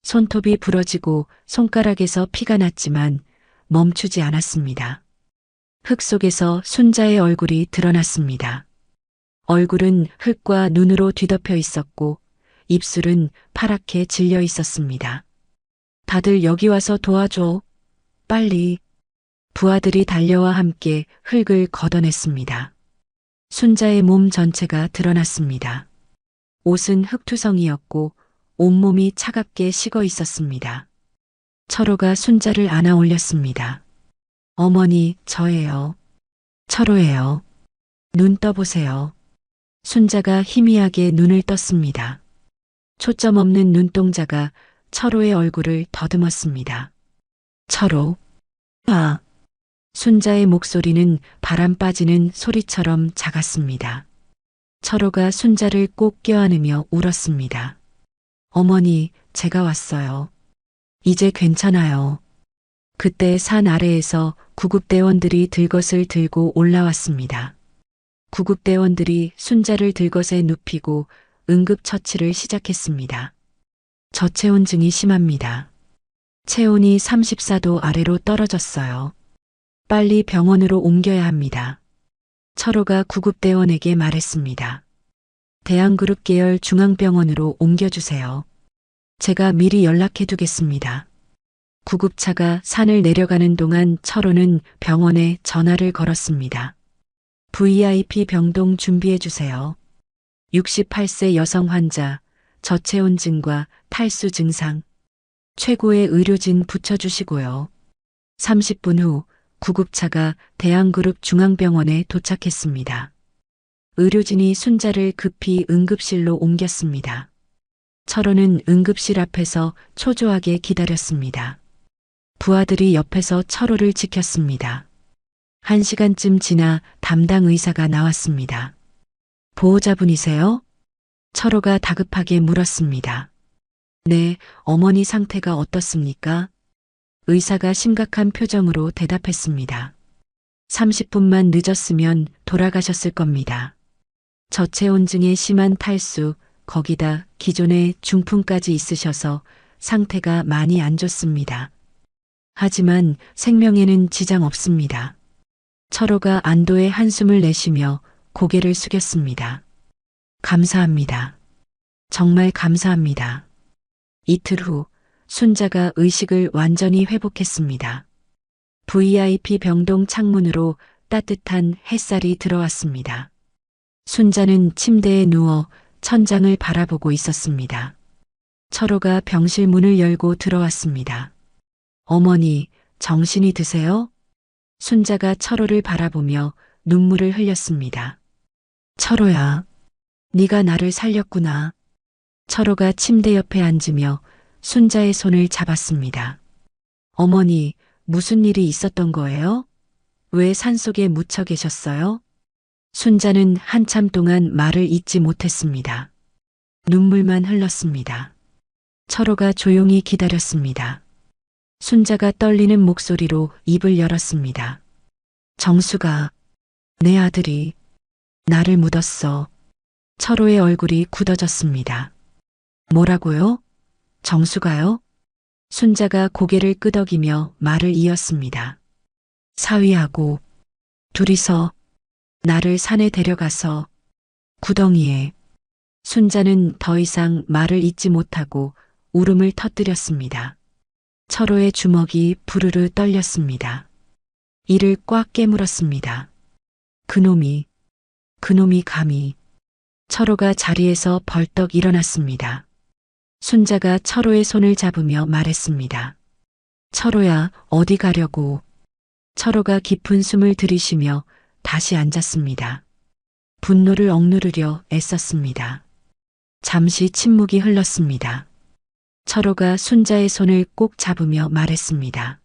손톱이 부러지고 손가락에서 피가 났지만 멈추지 않았습니다. 흙 속에서 순자의 얼굴이 드러났습니다. 얼굴은 흙과 눈으로 뒤덮여 있었고 입술은 파랗게 질려 있었습니다. 다들 여기 와서 도와줘. 빨리. 부하들이 달려와 함께 흙을 걷어냈습니다. 순자의 몸 전체가 드러났습니다. 옷은 흙투성이었고 온몸이 차갑게 식어 있었습니다. 철호가 순자를 안아 올렸습니다. 어머니, 저예요. 철호예요. 눈 떠보세요. 순자가 희미하게 눈을 떴습니다. 초점 없는 눈동자가 철호의 얼굴을 더듬었습니다. 철호. 아. 순자의 목소리는 바람 빠지는 소리처럼 작았습니다. 철호가 순자를 꼭 껴안으며 울었습니다. 어머니, 제가 왔어요. 이제 괜찮아요. 그때 산 아래에서 구급대원들이 들것을 들고 올라왔습니다. 구급대원들이 순자를 들것에 눕히고 응급처치를 시작했습니다. 저체온증이 심합니다. 체온이 34도 아래로 떨어졌어요. 빨리 병원으로 옮겨야 합니다. 철호가 구급대원에게 말했습니다. 대한그룹 계열 중앙병원으로 옮겨주세요. 제가 미리 연락해 두겠습니다. 구급차가 산을 내려가는 동안 철호는 병원에 전화를 걸었습니다. VIP 병동 준비해 주세요. 68세 여성 환자, 저체온증과 탈수 증상. 최고의 의료진 붙여주시고요. 30분 후 구급차가 대한그룹 중앙병원에 도착했습니다. 의료진이 순자를 급히 응급실로 옮겼습니다. 철호는 응급실 앞에서 초조하게 기다렸습니다. 부하들이 옆에서 철호를 지켰습니다. 1시간쯤 지나 담당 의사가 나왔습니다. 보호자분이세요? 철호가 다급하게 물었습니다. 네, 어머니 상태가 어떻습니까? 의사가 심각한 표정으로 대답했습니다. 30분만 늦었으면 돌아가셨을 겁니다. 저체온증에 심한 탈수, 거기다 기존에 중풍까지 있으셔서 상태가 많이 안 좋습니다. 하지만 생명에는 지장 없습니다. 철호가 안도의 한숨을 내쉬며 고개를 숙였습니다. 감사합니다. 정말 감사합니다. 이틀 후 순자가 의식을 완전히 회복했습니다. VIP 병동 창문으로 따뜻한 햇살이 들어왔습니다. 순자는 침대에 누워 천장을 바라보고 있었습니다. 철호가 병실 문을 열고 들어왔습니다. 어머니, 정신이 드세요? 순자가 철호를 바라보며 눈물을 흘렸습니다. 철호야, 네가 나를 살렸구나. 철호가 침대 옆에 앉으며 순자의 손을 잡았습니다. 어머니, 무슨 일이 있었던 거예요? 왜 산속에 묻혀 계셨어요? 순자는 한참 동안 말을 잇지 못했습니다. 눈물만 흘렀습니다. 철호가 조용히 기다렸습니다. 순자가 떨리는 목소리로 입을 열었습니다. 정수가, 내 아들이 나를 묻었어. 철호의 얼굴이 굳어졌습니다. 뭐라고요? 정수가요? 순자가 고개를 끄덕이며 말을 이었습니다. 사위하고 둘이서 나를 산에 데려가서 구덩이에. 순자는 더 이상 말을 잇지 못하고 울음을 터뜨렸습니다. 철호의 주먹이 부르르 떨렸습니다. 이를 꽉 깨물었습니다. 그놈이 감히. 철호가 자리에서 벌떡 일어났습니다. 순자가 철호의 손을 잡으며 말했습니다. 철호야, 어디 가려고. 철호가 깊은 숨을 들이쉬며 다시 앉았습니다. 분노를 억누르려 애썼습니다. 잠시 침묵이 흘렀습니다. 철호가 순자의 손을 꼭 잡으며 말했습니다.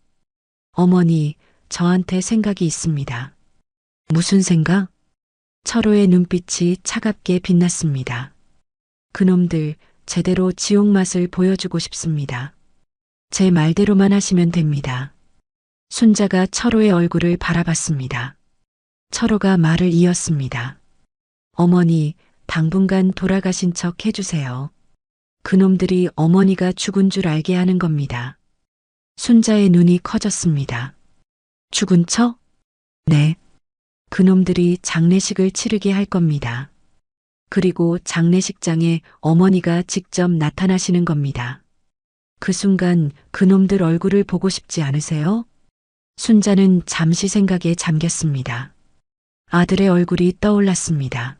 어머니, 저한테 생각이 있습니다. 무슨 생각? 철호의 눈빛이 차갑게 빛났습니다. 그놈들 제대로 지옥 맛을 보여주고 싶습니다. 제 말대로만 하시면 됩니다. 순자가 철호의 얼굴을 바라봤습니다. 철호가 말을 이었습니다. 어머니, 당분간 돌아가신 척 해주세요. 그놈들이 어머니가 죽은 줄 알게 하는 겁니다. 순자의 눈이 커졌습니다. 죽은 척? 네. 그놈들이 장례식을 치르게 할 겁니다. 그리고 장례식장에 어머니가 직접 나타나시는 겁니다. 그 순간 그놈들 얼굴을 보고 싶지 않으세요? 순자는 잠시 생각에 잠겼습니다. 아들의 얼굴이 떠올랐습니다.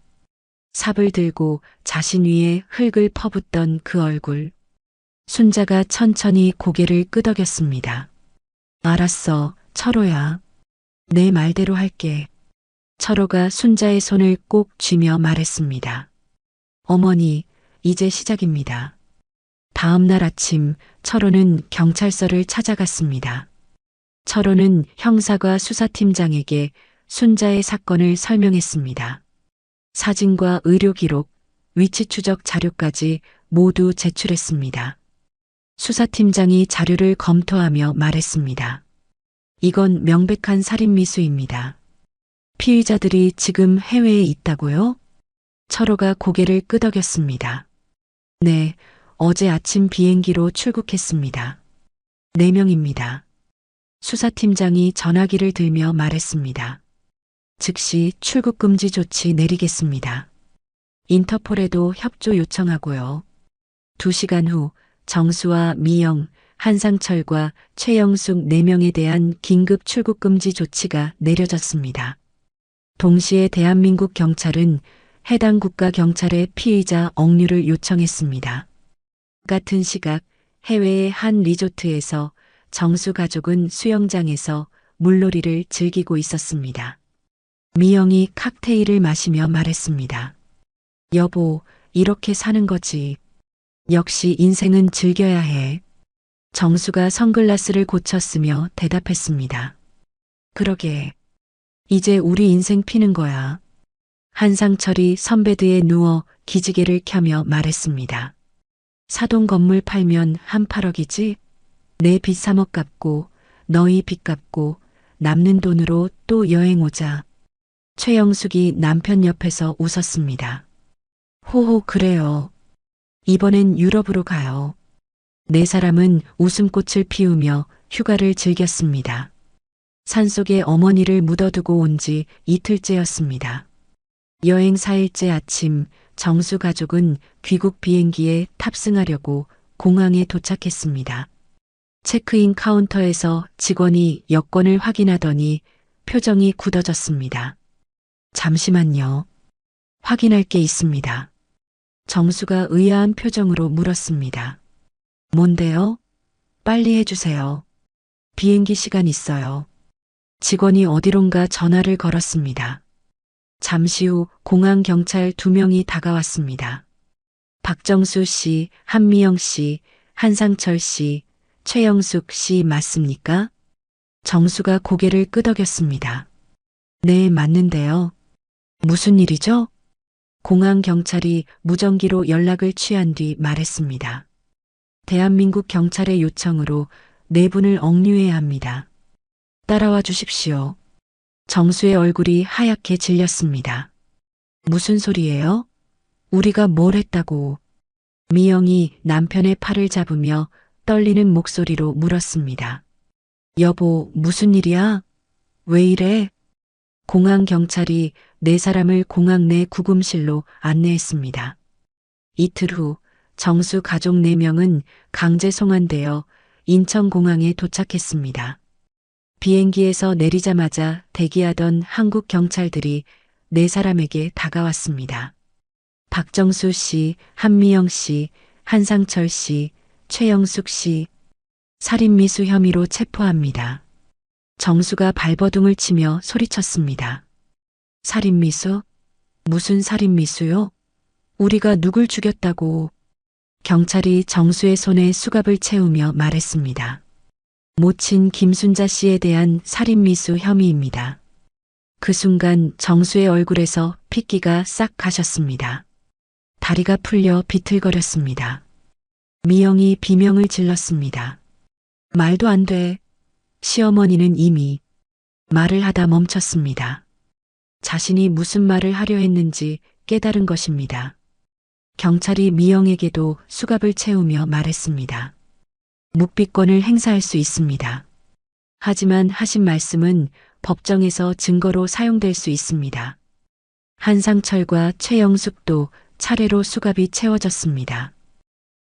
삽을 들고 자신 위에 흙을 퍼붓던 그 얼굴. 순자가 천천히 고개를 끄덕였습니다. 알았어, 철호야. 내 말대로 할게. 철호가 순자의 손을 꼭 쥐며 말했습니다. 어머니, 이제 시작입니다. 다음 날 아침 철호는 경찰서를 찾아갔습니다. 철호는 형사과 수사팀장에게 순자의 사건을 설명했습니다. 사진과 의료 기록, 위치 추적 자료까지 모두 제출했습니다. 수사팀장이 자료를 검토하며 말했습니다. 이건 명백한 살인미수입니다. 피의자들이 지금 해외에 있다고요? 철호가 고개를 끄덕였습니다. 네, 어제 아침 비행기로 출국했습니다. 4명입니다. 수사팀장이 전화기를 들며 말했습니다. 즉시 출국 금지 조치 내리겠습니다. 인터폴에도 협조 요청하고요. 2시간 후 정수와 미영, 한상철과 최영숙 4명에 대한 긴급 출국 금지 조치가 내려졌습니다. 동시에 대한민국 경찰은 해당 국가 경찰에 피의자 억류를 요청했습니다. 같은 시각 해외의 한 리조트에서 정수 가족은 수영장에서 물놀이를 즐기고 있었습니다. 미영이 칵테일을 마시며 말했습니다. 여보, 이렇게 사는 거지. 역시 인생은 즐겨야 해. 정수가 선글라스를 고쳤으며 대답했습니다. 그러게. 이제 우리 인생 피는 거야. 한상철이 선베드에 누워 기지개를 켜며 말했습니다. 사돈 건물 팔면 한 8억이지? 내 빚 3억 갚고 너희 빚 갚고 남는 돈으로 또 여행 오자. 최영숙이 남편 옆에서 웃었습니다. 호호, 그래요. 이번엔 유럽으로 가요. 4사람은 웃음꽃을 피우며 휴가를 즐겼습니다. 산속에 어머니를 묻어두고 온 지 이틀째였습니다. 여행 4일째 아침 정수 가족은 귀국 비행기에 탑승하려고 공항에 도착했습니다. 체크인 카운터에서 직원이 여권을 확인하더니 표정이 굳어졌습니다. 잠시만요. 확인할 게 있습니다. 정수가 의아한 표정으로 물었습니다. 뭔데요? 빨리 해주세요. 비행기 시간 있어요. 직원이 어디론가 전화를 걸었습니다. 잠시 후 공항 경찰 2명이 다가왔습니다. 박정수 씨, 한미영 씨, 한상철 씨, 최영숙 씨 맞습니까? 정수가 고개를 끄덕였습니다. 네, 맞는데요. 무슨 일이죠? 공항 경찰이 무전기로 연락을 취한 뒤 말했습니다. 대한민국 경찰의 요청으로 4분을 억류해야 합니다. 따라와 주십시오. 정수의 얼굴이 하얗게 질렸습니다. 무슨 소리예요? 우리가 뭘 했다고? 미영이 남편의 팔을 잡으며 떨리는 목소리로 물었습니다. 여보, 무슨 일이야? 왜 이래? 공항 경찰이 4사람을 공항 내 구금실로 안내했습니다. 이틀 후 정수 가족 4명은 강제 송환되어 인천공항에 도착했습니다. 비행기에서 내리자마자 대기하던 한국 경찰들이 4사람에게 다가왔습니다. 박정수 씨, 한미영 씨, 한상철 씨, 최영숙 씨, 살인미수 혐의로 체포합니다. 정수가 발버둥을 치며 소리쳤습니다. 살인미수? 무슨 살인미수요? 우리가 누굴 죽였다고? 경찰이 정수의 손에 수갑을 채우며 말했습니다. 모친 김순자 씨에 대한 살인미수 혐의입니다. 그 순간 정수의 얼굴에서 핏기가 싹 가셨습니다. 다리가 풀려 비틀거렸습니다. 미영이 비명을 질렀습니다. 말도 안 돼. 시어머니는 이미 말을 하다 멈췄습니다. 자신이 무슨 말을 하려 했는지 깨달은 것입니다. 경찰이 미영에게도 수갑을 채우며 말했습니다. 묵비권을 행사할 수 있습니다. 하지만 하신 말씀은 법정에서 증거로 사용될 수 있습니다. 한상철과 최영숙도 차례로 수갑이 채워졌습니다.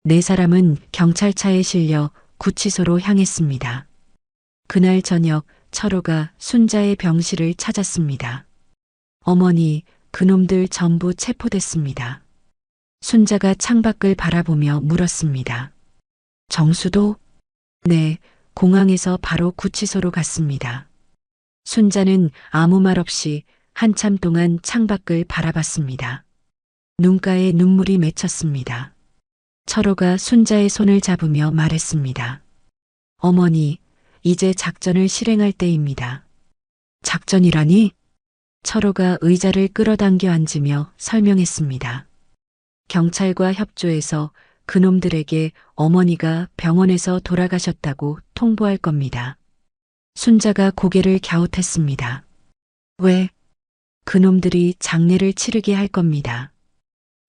4사람은 경찰차에 실려 구치소로 향했습니다. 그날 저녁 철호가 순자의 병실을 찾았습니다. 어머니, 그놈들 전부 체포됐습니다. 순자가 창밖을 바라보며 물었습니다. 정수도? 네, 공항에서 바로 구치소로 갔습니다. 순자는 아무 말 없이 한참 동안 창밖을 바라봤습니다. 눈가에 눈물이 맺혔습니다. 철호가 순자의 손을 잡으며 말했습니다. 어머니, 이제 작전을 실행할 때입니다. 작전이라니? 철호가 의자를 끌어당겨 앉으며 설명했습니다. 경찰과 협조해서 그놈들에게 어머니가 병원에서 돌아가셨다고 통보할 겁니다. 순자가 고개를 갸웃했습니다. 왜? 그놈들이 장례를 치르게 할 겁니다.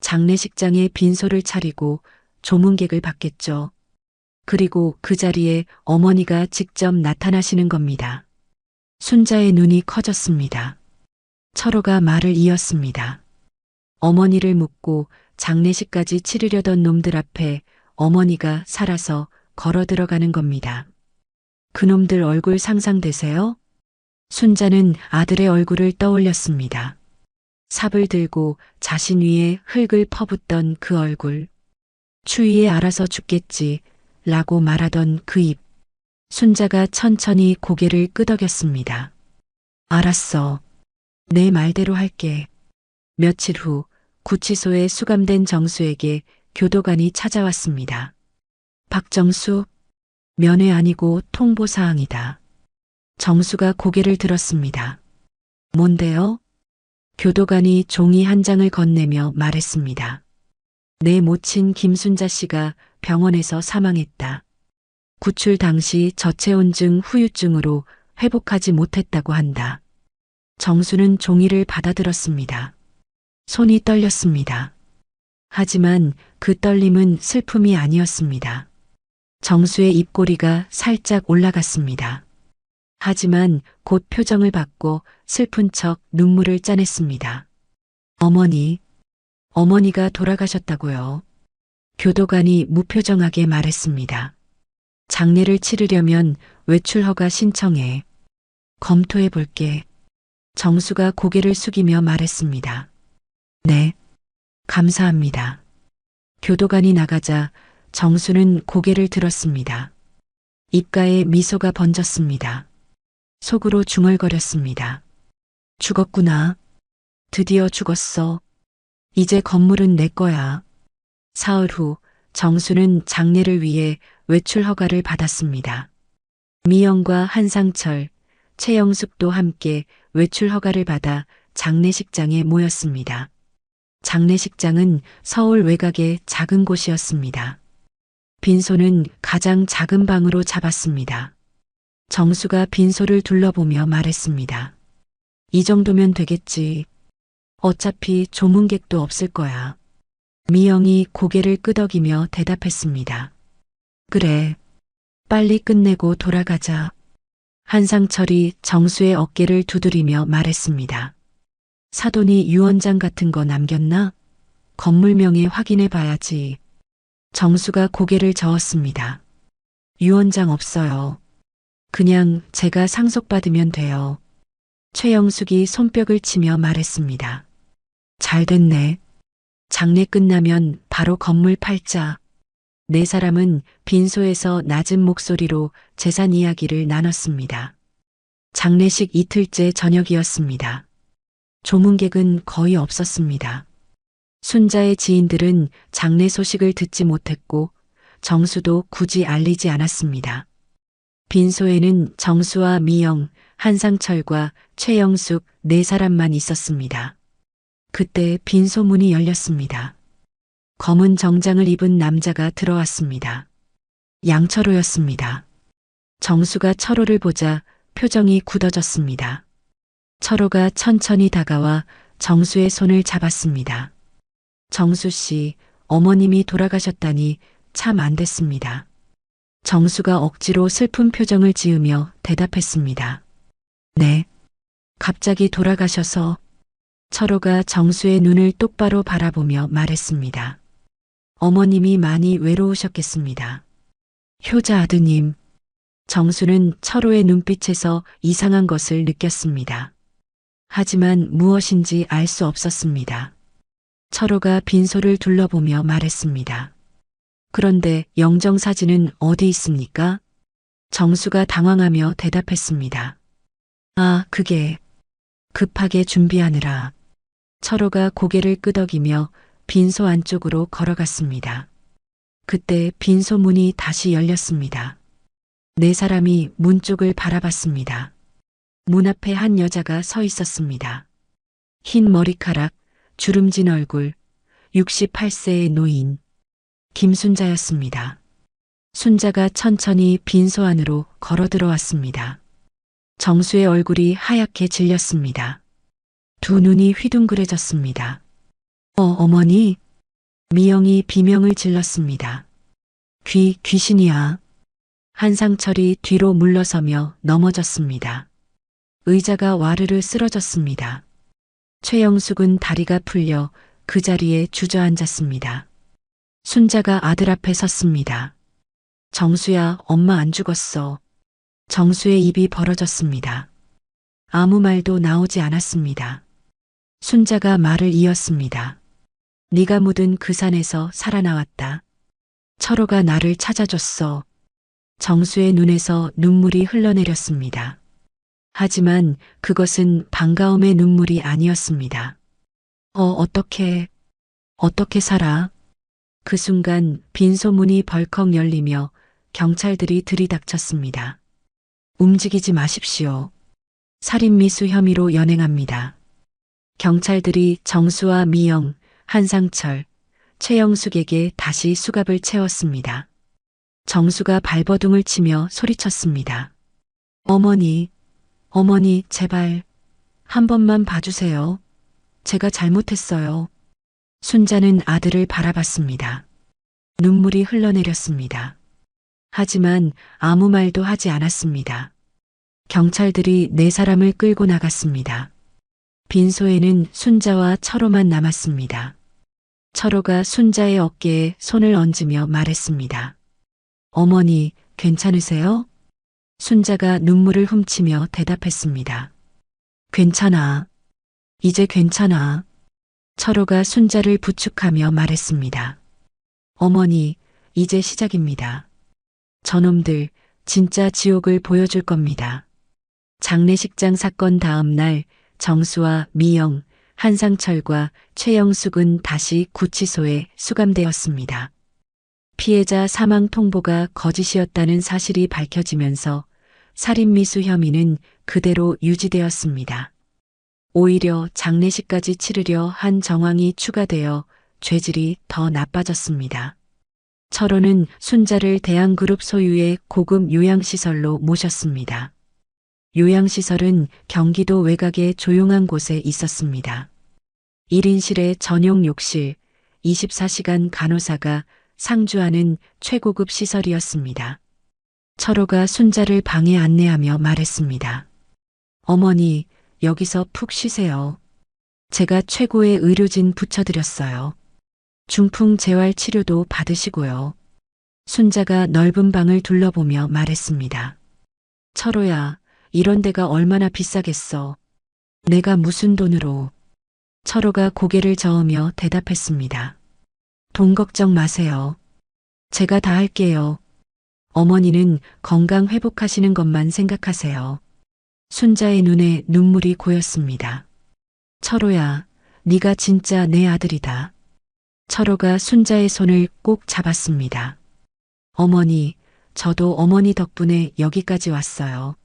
장례식장에 빈소를 차리고 조문객을 받겠죠. 그리고 그 자리에 어머니가 직접 나타나시는 겁니다. 순자의 눈이 커졌습니다. 철호가 말을 이었습니다. 어머니를 묻고 장례식까지 치르려던 놈들 앞에 어머니가 살아서 걸어 들어가는 겁니다. 그놈들 얼굴 상상되세요? 순자는 아들의 얼굴을 떠올렸습니다. 삽을 들고 자신 위에 흙을 퍼붓던 그 얼굴. 추위에 알아서 죽겠지 라고 말하던 그 입. 순자가 천천히 고개를 끄덕였습니다. 알았어. 내 말대로 할게. 며칠 후 구치소에 수감된 정수에게 교도관이 찾아왔습니다. 박정수, 면회 아니고 통보사항이다. 정수가 고개를 들었습니다. 뭔데요? 교도관이 종이 한 장을 건네며 말했습니다. 내 모친 김순자 씨가 병원에서 사망했다. 구출 당시 저체온증 후유증으로 회복하지 못했다고 한다. 정수는 종이를 받아들었습니다. 손이 떨렸습니다. 하지만 그 떨림은 슬픔이 아니었습니다. 정수의 입꼬리가 살짝 올라갔습니다. 하지만 곧 표정을 바꿔 슬픈 척 눈물을 짜냈습니다. 어머니가 돌아가셨다고요. 교도관이 무표정하게 말했습니다. 장례를 치르려면 외출 허가 신청해. 검토해 볼게. 정수가 고개를 숙이며 말했습니다. 네, 감사합니다. 교도관이 나가자 정수는 고개를 들었습니다. 입가에 미소가 번졌습니다. 속으로 중얼거렸습니다. 죽었구나. 드디어 죽었어. 이제 건물은 내 거야. 사흘 후 정수는 장례를 위해 외출 허가를 받았습니다. 미영과 한상철, 최영숙도 함께 외출 허가를 받아 장례식장에 모였습니다. 장례식장은 서울 외곽의 작은 곳이었습니다. 빈소는 가장 작은 방으로 잡았습니다. 정수가 빈소를 둘러보며 말했습니다. 이 정도면 되겠지. 어차피 조문객도 없을 거야. 미영이 고개를 끄덕이며 대답했습니다. 그래. 빨리 끝내고 돌아가자. 한상철이 정수의 어깨를 두드리며 말했습니다. 사돈이 유언장 같은 거 남겼나? 건물명에 확인해 봐야지. 정수가 고개를 저었습니다. 유언장 없어요. 그냥 제가 상속받으면 돼요. 최영숙이 손뼉을 치며 말했습니다. 잘 됐네. 장례 끝나면 바로 건물 팔자. 네 사람은 빈소에서 낮은 목소리로 재산 이야기를 나눴습니다. 장례식 이틀째 저녁이었습니다. 조문객은 거의 없었습니다. 순자의 지인들은 장례 소식을 듣지 못했고 정수도 굳이 알리지 않았습니다. 빈소에는 정수와 미영, 한상철과 최영숙 네 사람만 있었습니다. 그때 빈소 문이 열렸습니다. 검은 정장을 입은 남자가 들어왔습니다. 양철호였습니다. 정수가 철호를 보자 표정이 굳어졌습니다. 철호가 천천히 다가와 정수의 손을 잡았습니다. 정수 씨, 어머님이 돌아가셨다니 참 안 됐습니다. 정수가 억지로 슬픈 표정을 지으며 대답했습니다. 네. 갑자기 돌아가셔서. 철호가 정수의 눈을 똑바로 바라보며 말했습니다. 어머님이 많이 외로우셨겠습니다. 효자 아드님. 정수는 철호의 눈빛에서 이상한 것을 느꼈습니다. 하지만 무엇인지 알 수 없었습니다. 철호가 빈소를 둘러보며 말했습니다. 그런데 영정사진은 어디 있습니까? 정수가 당황하며 대답했습니다. 아, 그게 급하게 준비하느라. 철호가 고개를 끄덕이며 빈소 안쪽으로 걸어갔습니다. 그때 빈소 문이 다시 열렸습니다. 네 사람이 문 쪽을 바라봤습니다. 문 앞에 한 여자가 서 있었습니다. 흰 머리카락, 주름진 얼굴, 68세의 노인, 김순자였습니다. 순자가 천천히 빈소 안으로 걸어 들어왔습니다. 정수의 얼굴이 하얗게 질렸습니다. 두 눈이 휘둥그레졌습니다. 어머니? 미영이 비명을 질렀습니다. 귀신이야. 한상철이 뒤로 물러서며 넘어졌습니다. 의자가 와르르 쓰러졌습니다. 최영숙은 다리가 풀려 그 자리에 주저앉았습니다. 순자가 아들 앞에 섰습니다. 정수야, 엄마 안 죽었어. 정수의 입이 벌어졌습니다. 아무 말도 나오지 않았습니다. 순자가 말을 이었습니다. 네가 묻은 그 산에서 살아나왔다. 철호가 나를 찾아줬어. 정수의 눈에서 눈물이 흘러내렸습니다. 하지만 그것은 반가움의 눈물이 아니었습니다. 어떻게 살아? 그 순간 빈소문이 벌컥 열리며 경찰들이 들이닥쳤습니다. 움직이지 마십시오. 살인미수 혐의로 연행합니다. 경찰들이 정수와 미영, 한상철, 최영숙에게 다시 수갑을 채웠습니다. 정수가 발버둥을 치며 소리쳤습니다. 어머니, 제발 한 번만 봐주세요. 제가 잘못했어요. 순자는 아들을 바라봤습니다. 눈물이 흘러내렸습니다. 하지만 아무 말도 하지 않았습니다. 경찰들이 네 사람을 끌고 나갔습니다. 빈소에는 순자와 철호만 남았습니다. 철호가 순자의 어깨에 손을 얹으며 말했습니다. 어머니, 괜찮으세요? 순자가 눈물을 훔치며 대답했습니다. 괜찮아. 이제 괜찮아. 철호가 순자를 부축하며 말했습니다. 어머니, 이제 시작입니다. 저놈들 진짜 지옥을 보여줄 겁니다. 장례식장 사건 다음 날 정수와 미영, 한상철과 최영숙은 다시 구치소에 수감되었습니다. 피해자 사망 통보가 거짓이었다는 사실이 밝혀지면서 살인미수 혐의는 그대로 유지되었습니다. 오히려 장례식까지 치르려 한 정황이 추가되어 죄질이 더 나빠졌습니다. 철호는 순자를 대한그룹 소유의 고급 요양시설로 모셨습니다. 요양시설은 경기도 외곽의 조용한 곳에 있었습니다. 1인실에 전용 욕실, 24시간 간호사가 상주하는 최고급 시설이었습니다. 철호가 순자를 방에 안내하며 말했습니다. 어머니, 여기서 푹 쉬세요. 제가 최고의 의료진 붙여드렸어요. 중풍 재활 치료도 받으시고요. 순자가 넓은 방을 둘러보며 말했습니다. 철호야, 이런 데가 얼마나 비싸겠어. 내가 무슨 돈으로. 철호가 고개를 저으며 대답했습니다. 돈 걱정 마세요. 제가 다 할게요. 어머니는 건강 회복하시는 것만 생각하세요. 순자의 눈에 눈물이 고였습니다. 철호야, 네가 진짜 내 아들이다. 철호가 순자의 손을 꼭 잡았습니다. 어머니, 저도 어머니 덕분에 여기까지 왔어요.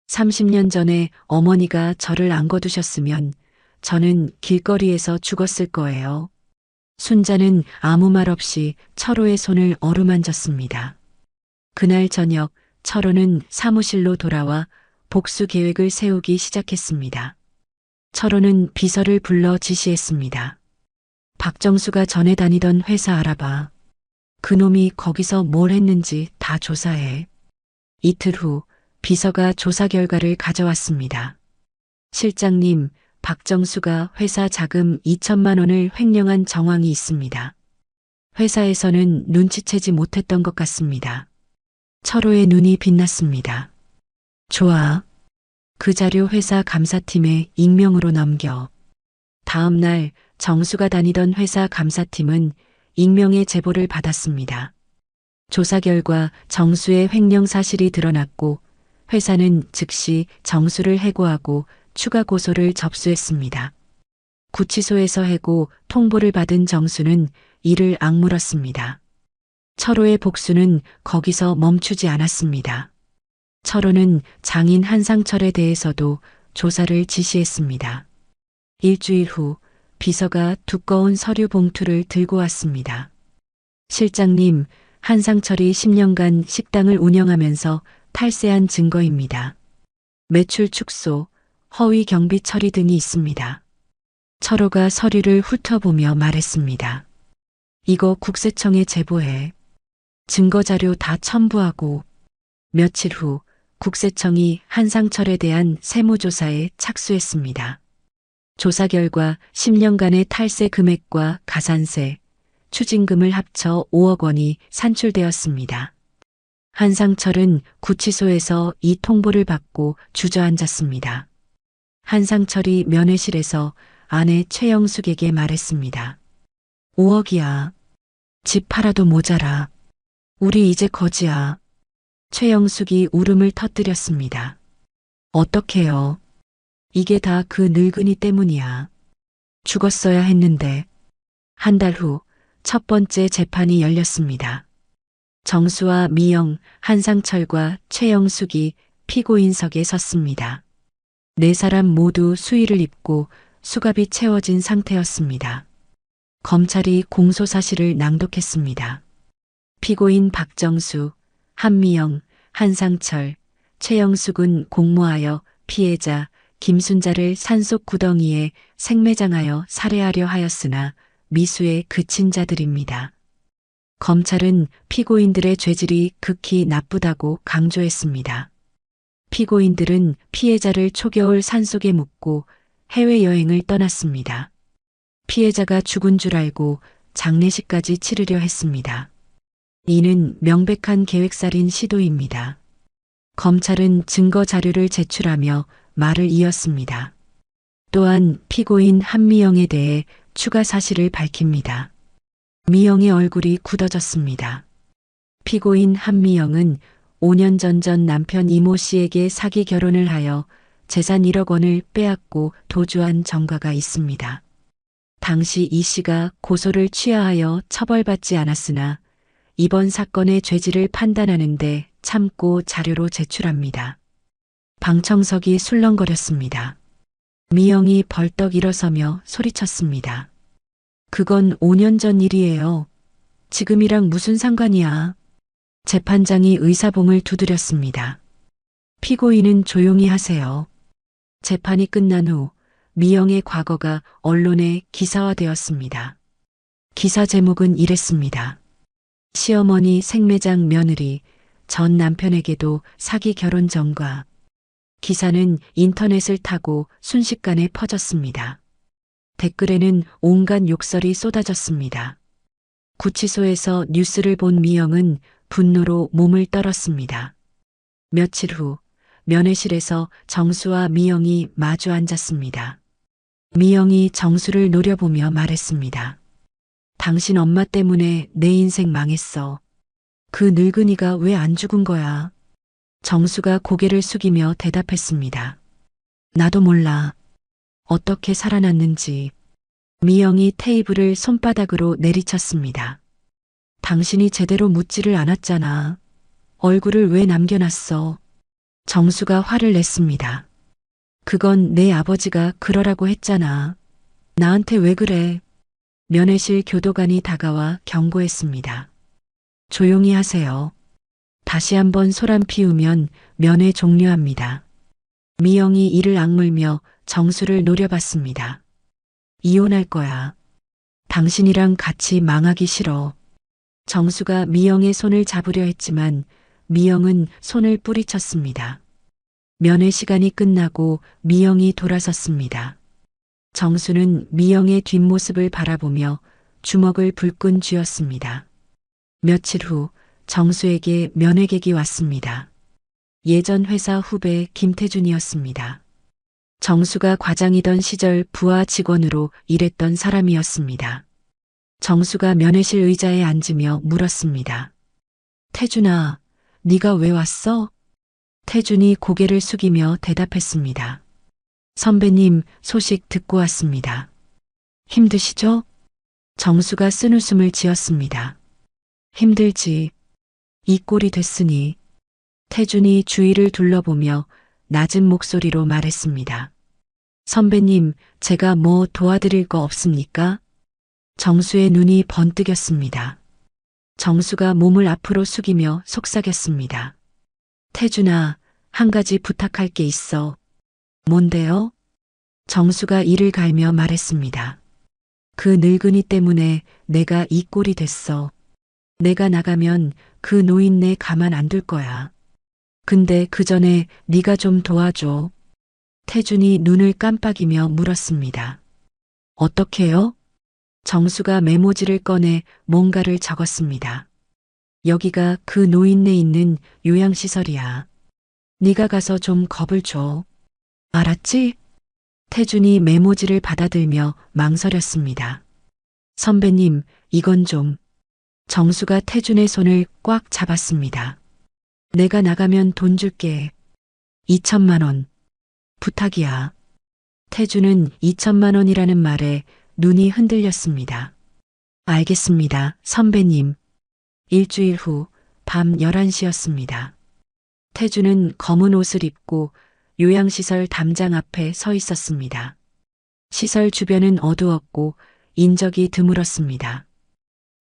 30년 전에 어머니가 저를 안 거두셨으면 저는 길거리에서 죽었을 거예요. 순자는 아무 말 없이 철호의 손을 어루만졌습니다. 그날 저녁 철호는 사무실로 돌아와 복수 계획을 세우기 시작했습니다. 철호는 비서를 불러 지시했습니다. 박정수가 전에 다니던 회사 알아봐. 그놈이 거기서 뭘 했는지 다 조사해. 이틀 후 비서가 조사 결과를 가져왔습니다. 실장님, 박정수가 회사 자금 2천만 원을 횡령한 정황이 있습니다. 회사에서는 눈치채지 못했던 것 같습니다. 철호의 눈이 빛났습니다. 좋아. 그 자료 회사 감사팀에 익명으로 넘겨. 다음 날 정수가 다니던 회사 감사팀은 익명의 제보를 받았습니다. 조사 결과 정수의 횡령 사실이 드러났고 회사는 즉시 정수를 해고하고 추가 고소를 접수했습니다. 구치소에서 해고 통보를 받은 정수는 이를 악물었습니다. 철호의 복수는 거기서 멈추지 않았습니다. 철호는 장인 한상철에 대해서도 조사를 지시했습니다. 일주일 후 비서가 두꺼운 서류 봉투를 들고 왔습니다. 실장님, 한상철이 10년간 식당을 운영하면서 탈세한 증거입니다. 매출 축소, 허위 경비 처리 등이 있습니다. 철호가 서류를 훑어보며 말했습니다. 이거 국세청에 제보해. 증거자료 다 첨부하고. 며칠 후 국세청이 한상철에 대한 세무조사에 착수했습니다. 조사 결과 10년간의 탈세 금액과 가산세, 추징금을 합쳐 5억 원이 산출되었습니다. 한상철은 구치소에서 이 통보를 받고 주저앉았습니다. 한상철이 면회실에서 아내 최영숙에게 말했습니다. 5억이야. 집 팔아도 모자라. 우리 이제 거지야. 최영숙이 울음을 터뜨렸습니다. 어떡해요. 이게 다 그 늙은이 때문이야. 죽었어야 했는데. 한 달 후 첫 번째 재판이 열렸습니다. 정수와 미영, 한상철과 최영숙이 피고인석에 섰습니다. 네 사람 모두 수의를 입고 수갑이 채워진 상태였습니다. 검찰이 공소사실을 낭독했습니다. 피고인 박정수, 한미영, 한상철, 최영숙은 공모하여 피해자 김순자를 산속 구덩이에 생매장하여 살해하려 하였으나 미수에 그친 자들입니다. 검찰은 피고인들의 죄질이 극히 나쁘다고 강조했습니다. 피고인들은 피해자를 초겨울 산속에 묻고 해외여행을 떠났습니다. 피해자가 죽은 줄 알고 장례식까지 치르려 했습니다. 이는 명백한 계획살인 시도입니다. 검찰은 증거 자료를 제출하며 말을 이었습니다. 또한 피고인 한미영에 대해 추가 사실을 밝힙니다. 미영의 얼굴이 굳어졌습니다. 피고인 한미영은 5년 전 남편 이모 씨에게 사기 결혼을 하여 재산 1억 원을 빼앗고 도주한 전과가 있습니다. 당시 이 씨가 고소를 취하하여 처벌받지 않았으나 이번 사건의 죄질을 판단하는데 참고 자료로 제출합니다. 방청석이 술렁거렸습니다. 미영이 벌떡 일어서며 소리쳤습니다. 그건 5년 전 일이에요. 지금이랑 무슨 상관이야. 재판장이 의사봉을 두드렸습니다. 피고인은 조용히 하세요. 재판이 끝난 후 미영의 과거가 언론에 기사화되었습니다. 기사 제목은 이랬습니다. 시어머니 생매장 며느리, 전 남편에게도 사기 결혼 전과. 기사는 인터넷을 타고 순식간에 퍼졌습니다. 댓글에는 온갖 욕설이 쏟아졌습니다. 구치소에서 뉴스를 본 미영은 분노로 몸을 떨었습니다. 며칠 후 면회실에서 정수와 미영이 마주 앉았습니다. 미영이 정수를 노려보며 말했습니다. 당신 엄마 때문에 내 인생 망했어. 그 늙은이가 왜 안 죽은 거야? 정수가 고개를 숙이며 대답했습니다. 나도 몰라. 어떻게 살아났는지. 미영이 테이블을 손바닥으로 내리쳤습니다. 당신이 제대로 묻지를 않았잖아. 얼굴을 왜 남겨놨어? 정수가 화를 냈습니다. 그건 내 아버지가 그러라고 했잖아. 나한테 왜 그래? 면회실 교도관이 다가와 경고했습니다. 조용히 하세요. 다시 한번 소란 피우면 면회 종료합니다. 미영이 이를 악물며 정수를 노려봤습니다. 이혼할 거야. 당신이랑 같이 망하기 싫어. 정수가 미영의 손을 잡으려 했지만 미영은 손을 뿌리쳤습니다. 면회 시간이 끝나고 미영이 돌아섰습니다. 정수는 미영의 뒷모습을 바라보며 주먹을 불끈 쥐었습니다. 며칠 후 정수에게 면회객이 왔습니다. 예전 회사 후배 김태준이었습니다. 정수가 과장이던 시절 부하 직원으로 일했던 사람이었습니다. 정수가 면회실 의자에 앉으며 물었습니다. 태준아, 네가 왜 왔어? 태준이 고개를 숙이며 대답했습니다. 선배님, 소식 듣고 왔습니다. 힘드시죠? 정수가 쓴웃음을 지었습니다. 힘들지. 이 꼴이 됐으니. 태준이 주위를 둘러보며 낮은 목소리로 말했습니다. 선배님, 제가 뭐 도와드릴 거 없습니까? 정수의 눈이 번뜩였습니다. 정수가 몸을 앞으로 숙이며 속삭였습니다. 태준아, 한 가지 부탁할 게 있어. 뭔데요? 정수가 이를 갈며 말했습니다. 그 늙은이 때문에 내가 이 꼴이 됐어. 내가 나가면 그 노인네 가만 안 둘 거야. 근데 그 전에 네가 좀 도와줘. 태준이 눈을 깜빡이며 물었습니다. 어떻게요? 정수가 메모지를 꺼내 뭔가를 적었습니다. 여기가 그 노인네 있는 요양시설이야. 네가 가서 좀 겁을 줘. 알았지? 태준이 메모지를 받아들며 망설였습니다. 선배님, 이건 좀. 정수가 태준의 손을 꽉 잡았습니다. 내가 나가면 돈 줄게. 2천만 원. 부탁이야. 태준은 2천만 원이라는 말에 눈이 흔들렸습니다. 알겠습니다, 선배님. 일주일 후 밤 11시였습니다. 태준은 검은 옷을 입고 요양시설 담장 앞에 서 있었습니다. 시설 주변은 어두웠고 인적이 드물었습니다.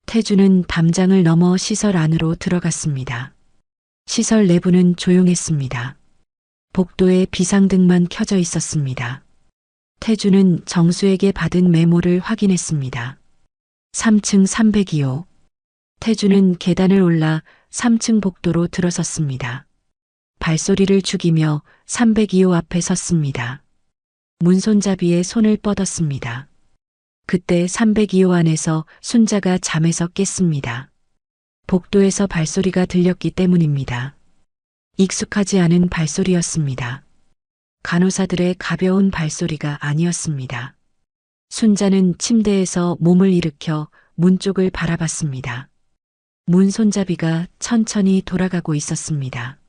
태준은 담장을 넘어 시설 안으로 들어갔습니다. 시설 내부는 조용했습니다. 복도에 비상등만 켜져 있었습니다. 태준은 정수에게 받은 메모를 확인했습니다. 3층 302호. 태준은 계단을 올라 3층 복도로 들어섰습니다. 발소리를 죽이며 302호 앞에 섰습니다. 문손잡이에 손을 뻗었습니다. 그때 302호 안에서 순자가 잠에서 깼습니다. 복도에서 발소리가 들렸기 때문입니다. 익숙하지 않은 발소리였습니다. 간호사들의 가벼운 발소리가 아니었습니다. 순자는 침대에서 몸을 일으켜 문 쪽을 바라봤습니다. 문 손잡이가 천천히 돌아가고 있었습니다.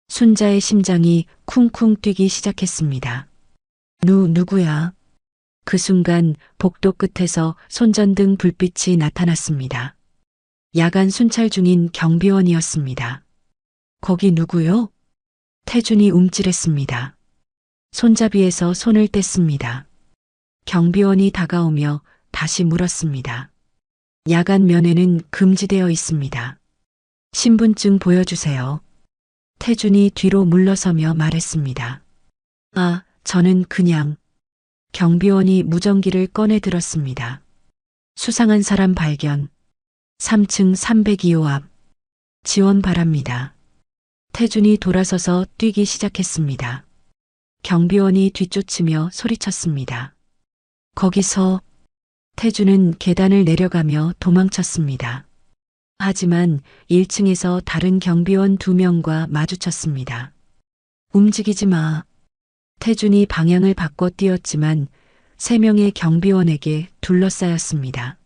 순자의 심장이 쿵쿵 뛰기 시작했습니다. 누구야? 그 순간 복도 끝에서 손전등 불빛이 나타났습니다. 야간 순찰 중인 경비원이었습니다. 거기 누구요? 태준이 움찔했습니다. 손잡이에서 손을 뗐습니다. 경비원이 다가오며 다시 물었습니다. 야간 면회는 금지되어 있습니다. 신분증 보여주세요. 태준이 뒤로 물러서며 말했습니다. 아, 저는 그냥. 경비원이 무전기를 꺼내 들었습니다. 수상한 사람 발견. 3층 302호 앞. 지원 바랍니다. 태준이 돌아서서 뛰기 시작했습니다. 경비원이 뒤쫓으며 소리쳤습니다. 거기서. 태준은 계단을 내려가며 도망쳤습니다. 하지만 1층에서 다른 경비원 2명과 마주쳤습니다. 움직이지 마. 태준이 방향을 바꿔 뛰었지만 3명의 경비원에게 둘러싸였습니다.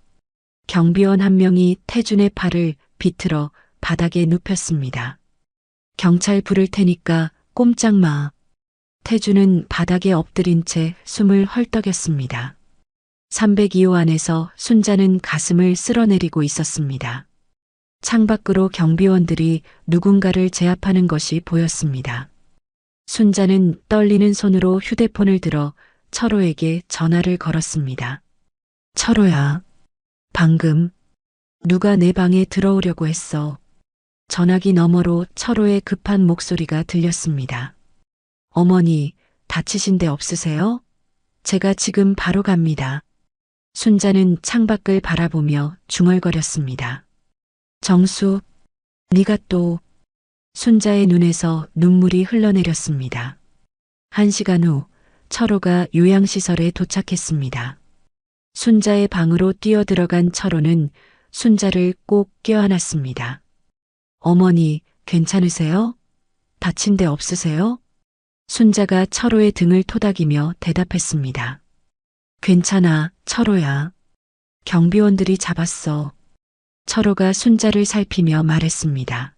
경비원 1명이 태준의 팔을 비틀어 바닥에 눕혔습니다. 경찰 부를 테니까 꼼짝 마. 태준은 바닥에 엎드린 채 숨을 헐떡였습니다. 302호 안에서 순자는 가슴을 쓸어내리고 있었습니다. 창밖으로 경비원들이 누군가를 제압하는 것이 보였습니다. 순자는 떨리는 손으로 휴대폰을 들어 철호에게 전화를 걸었습니다. 철호야, 방금 누가 내 방에 들어오려고 했어. 전화기 너머로 철호의 급한 목소리가 들렸습니다. 어머니, 다치신 데 없으세요? 제가 지금 바로 갑니다. 순자는 창밖을 바라보며 중얼거렸습니다. 정수, 네가 또. 순자의 눈에서 눈물이 흘러내렸습니다. 1시간 후 철호가 요양시설에 도착했습니다. 순자의 방으로 뛰어들어간 철호는 순자를 꼭 껴안았습니다. 어머니, 괜찮으세요? 다친 데 없으세요? 순자가 철호의 등을 토닥이며 대답했습니다. 괜찮아, 철호야. 경비원들이 잡았어. 철호가 순자를 살피며 말했습니다.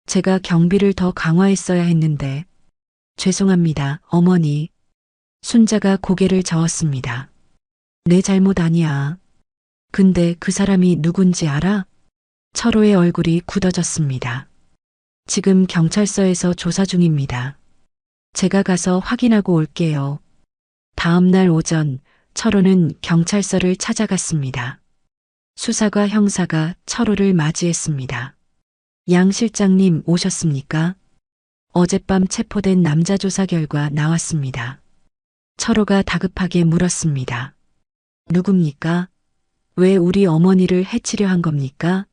제가 경비를 더 강화했어야 했는데. 죄송합니다, 어머니. 순자가 고개를 저었습니다. 내 잘못 아니야. 근데 그 사람이 누군지 알아? 철호의 얼굴이 굳어졌습니다. 지금 경찰서에서 조사 중입니다. 제가 가서 확인하고 올게요. 다음 날 오전 철호는 경찰서를 찾아갔습니다. 수사과 형사가 철호를 맞이했습니다. 양 실장님 오셨습니까? 어젯밤 체포된 남자 조사 결과 나왔습니다. 철호가 다급하게 물었습니다. 누굽니까? 왜 우리 어머니를 해치려 한 겁니까?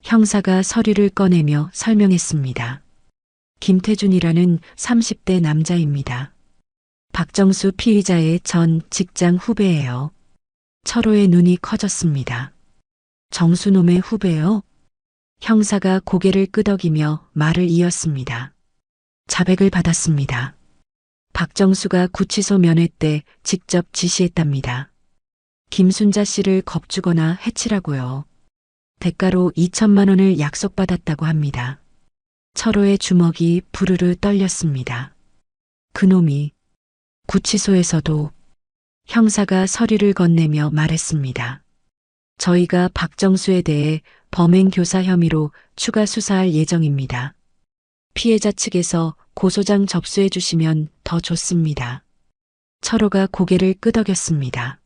형사가 서류를 꺼내며 설명했습니다. 김태준이라는 30대 남자입니다. 박정수 피의자의 전 직장 후배예요. 철호의 눈이 커졌습니다. 정수놈의 후배요? 형사가 고개를 끄덕이며 말을 이었습니다. 자백을 받았습니다. 박정수가 구치소 면회 때 직접 지시했답니다. 김순자 씨를 겁주거나 해치라고요. 대가로 2천만 원을 약속받았다고 합니다. 철호의 주먹이 부르르 떨렸습니다. 그놈이 구치소에서도 형사가 서류를 건네며 말했습니다. 저희가 박정수에 대해 범행 교사 혐의로 추가 수사할 예정입니다. 피해자 측에서 고소장 접수해 주시면 더 좋습니다. 철호가 고개를 끄덕였습니다.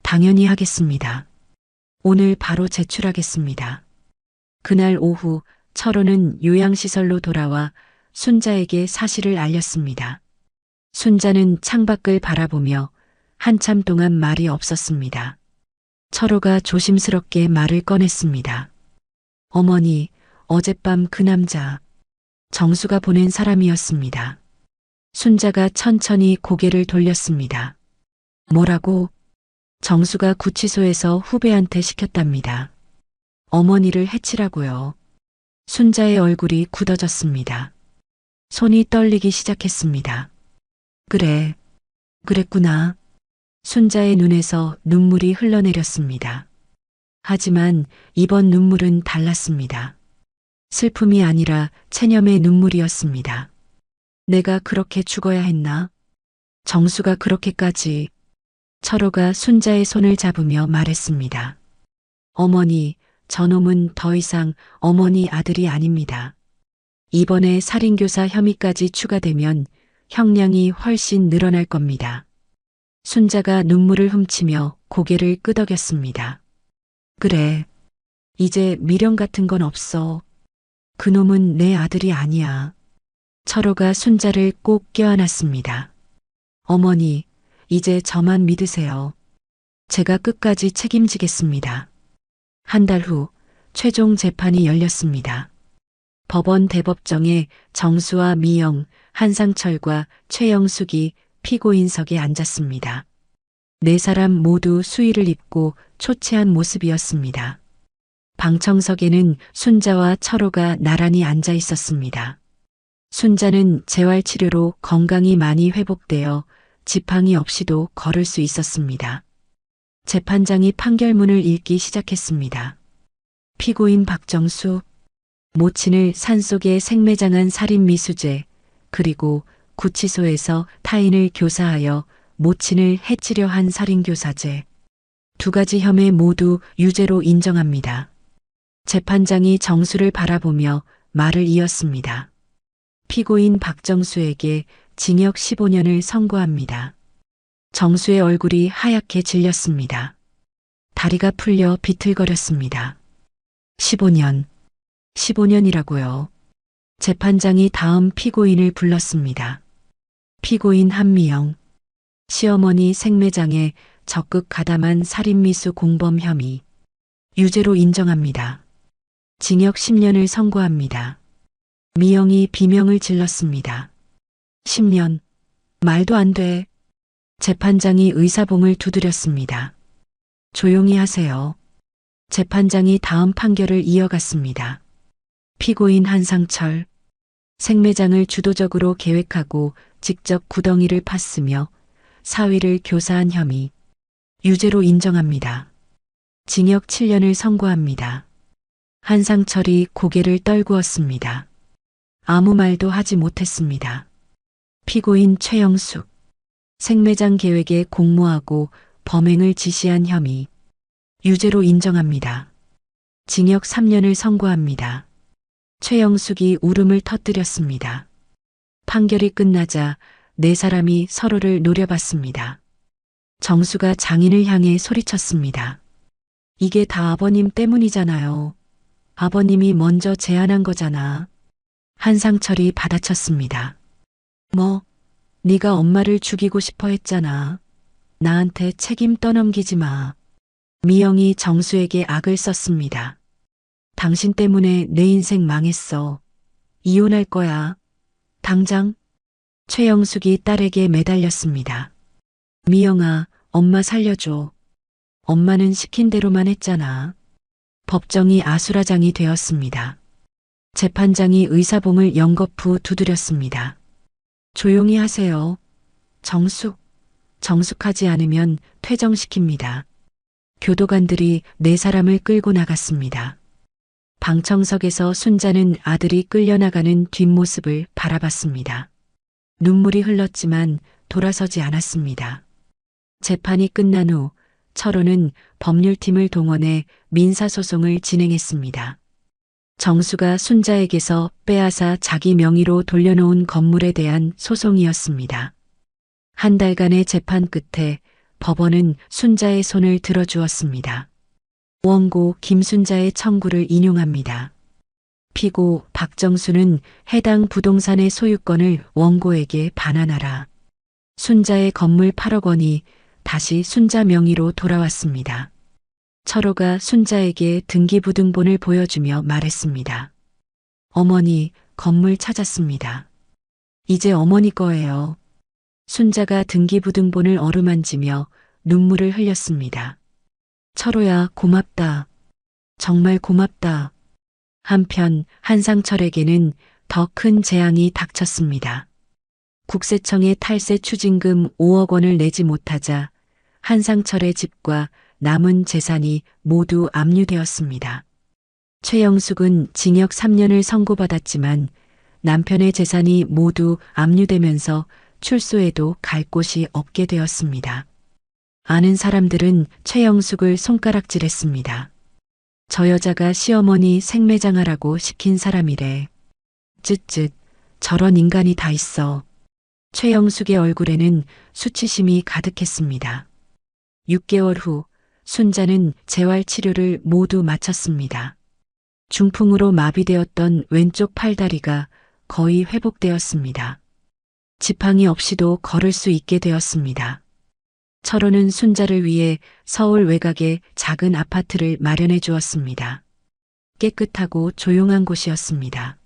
당연히 하겠습니다. 오늘 바로 제출하겠습니다. 그날 오후 철호는 요양시설로 돌아와 순자에게 사실을 알렸습니다. 순자는 창밖을 바라보며 한참 동안 말이 없었습니다. 철호가 조심스럽게 말을 꺼냈습니다. 어머니, 어젯밤 그 남자, 정수가 보낸 사람이었습니다. 순자가 천천히 고개를 돌렸습니다. 뭐라고? 정수가 구치소에서 후배한테 시켰답니다. 어머니를 해치라고요. 순자의 얼굴이 굳어졌습니다. 손이 떨리기 시작했습니다. 그래, 그랬구나. 순자의 눈에서 눈물이 흘러내렸습니다. 하지만 이번 눈물은 달랐습니다. 슬픔이 아니라 체념의 눈물이었습니다. 내가 그렇게 죽어야 했나? 정수가 그렇게까지. 철호가 순자의 손을 잡으며 말했습니다. 어머니, 저놈은 더 이상 어머니 아들이 아닙니다. 이번에 살인교사 혐의까지 추가되면 형량이 훨씬 늘어날 겁니다. 순자가 눈물을 훔치며 고개를 끄덕였습니다. 그래, 이제 미련 같은 건 없어. 그놈은 내 아들이 아니야. 철호가 순자를 꼭 껴안았습니다. 어머니, 이제 저만 믿으세요. 제가 끝까지 책임지겠습니다. 한 달 후 최종 재판이 열렸습니다. 법원 대법정에 정수와 미영, 한상철과 최영숙이 피고인석에 앉았습니다. 네 사람 모두 수의를 입고 초췌한 모습이었습니다. 방청석에는 순자와 철호가 나란히 앉아 있었습니다. 순자는 재활치료로 건강이 많이 회복되어 지팡이 없이도 걸을 수 있었습니다. 재판장이 판결문을 읽기 시작했습니다. 피고인 박정수, 모친을 산속에 생매장한 살인미수죄, 그리고 구치소에서 타인을 교사하여 모친을 해치려 한 살인교사죄. 두 가지 혐의 모두 유죄로 인정합니다. 재판장이 정수를 바라보며 말을 이었습니다. 피고인 박정수에게 징역 15년을 선고합니다. 정수의 얼굴이 하얗게 질렸습니다. 다리가 풀려 비틀거렸습니다. 15년. 15년이라고요. 재판장이 다음 피고인을 불렀습니다. 피고인 한미영. 시어머니 생매장에 적극 가담한 살인미수 공범 혐의. 유죄로 인정합니다. 징역 10년을 선고합니다. 미영이 비명을 질렀습니다. 10년. 말도 안 돼. 재판장이 의사봉을 두드렸습니다. 조용히 하세요. 재판장이 다음 판결을 이어갔습니다. 피고인 한상철. 생매장을 주도적으로 계획하고 직접 구덩이를 팠으며 사위를 교사한 혐의, 유죄로 인정합니다. 징역 7년을 선고합니다. 한상철이 고개를 떨구었습니다. 아무 말도 하지 못했습니다. 피고인 최영숙, 생매장 계획에 공모하고 범행을 지시한 혐의, 유죄로 인정합니다. 징역 3년을 선고합니다. 최영숙이 울음을 터뜨렸습니다. 판결이 끝나자 네 사람이 서로를 노려봤습니다. 정수가 장인을 향해 소리쳤습니다. 이게 다 아버님 때문이잖아요. 아버님이 먼저 제안한 거잖아. 한상철이 받아쳤습니다. 뭐, 네가 엄마를 죽이고 싶어 했잖아. 나한테 책임 떠넘기지 마. 미영이 정수에게 악을 썼습니다. 당신 때문에 내 인생 망했어. 이혼할 거야. 당장. 최영숙이 딸에게 매달렸습니다. 미영아, 엄마 살려줘. 엄마는 시킨 대로만 했잖아. 법정이 아수라장이 되었습니다. 재판장이 의사봉을 연거푸 두드렸습니다. 조용히 하세요. 정숙하지 않으면 퇴정시킵니다. 교도관들이 네 사람을 끌고 나갔습니다. 방청석에서 순자는 아들이 끌려나가는 뒷모습을 바라봤습니다. 눈물이 흘렀지만 돌아서지 않았습니다. 재판이 끝난 후 철호는 법률팀을 동원해 민사소송을 진행했습니다. 정수가 순자에게서 빼앗아 자기 명의로 돌려놓은 건물에 대한 소송이었습니다. 한 달간의 재판 끝에 법원은 순자의 손을 들어주었습니다. 원고 김순자의 청구를 인용합니다. 피고 박정수는 해당 부동산의 소유권을 원고에게 반환하라. 순자의 건물 8억 원이 다시 순자 명의로 돌아왔습니다. 철호가 순자에게 등기부등본을 보여주며 말했습니다. 어머니, 건물 찾았습니다. 이제 어머니 거예요. 순자가 등기부등본을 어루만지며 눈물을 흘렸습니다. 철호야, 고맙다. 정말 고맙다. 한편 한상철에게는 더 큰 재앙이 닥쳤습니다. 국세청의 탈세 추징금 5억 원을 내지 못하자 한상철의 집과 남은 재산이 모두 압류되었습니다. 최영숙은 징역 3년을 선고받았지만 남편의 재산이 모두 압류되면서 출소해도 갈 곳이 없게 되었습니다. 아는 사람들은 최영숙을 손가락질했습니다. 저 여자가 시어머니 생매장하라고 시킨 사람이래. 쯧쯧, 저런 인간이 다 있어. 최영숙의 얼굴에는 수치심이 가득했습니다. 6개월 후 순자는 재활치료를 모두 마쳤습니다. 중풍으로 마비되었던 왼쪽 팔다리가 거의 회복되었습니다. 지팡이 없이도 걸을 수 있게 되었습니다. 철호는 순자를 위해 서울 외곽에 작은 아파트를 마련해 주었습니다. 깨끗하고 조용한 곳이었습니다.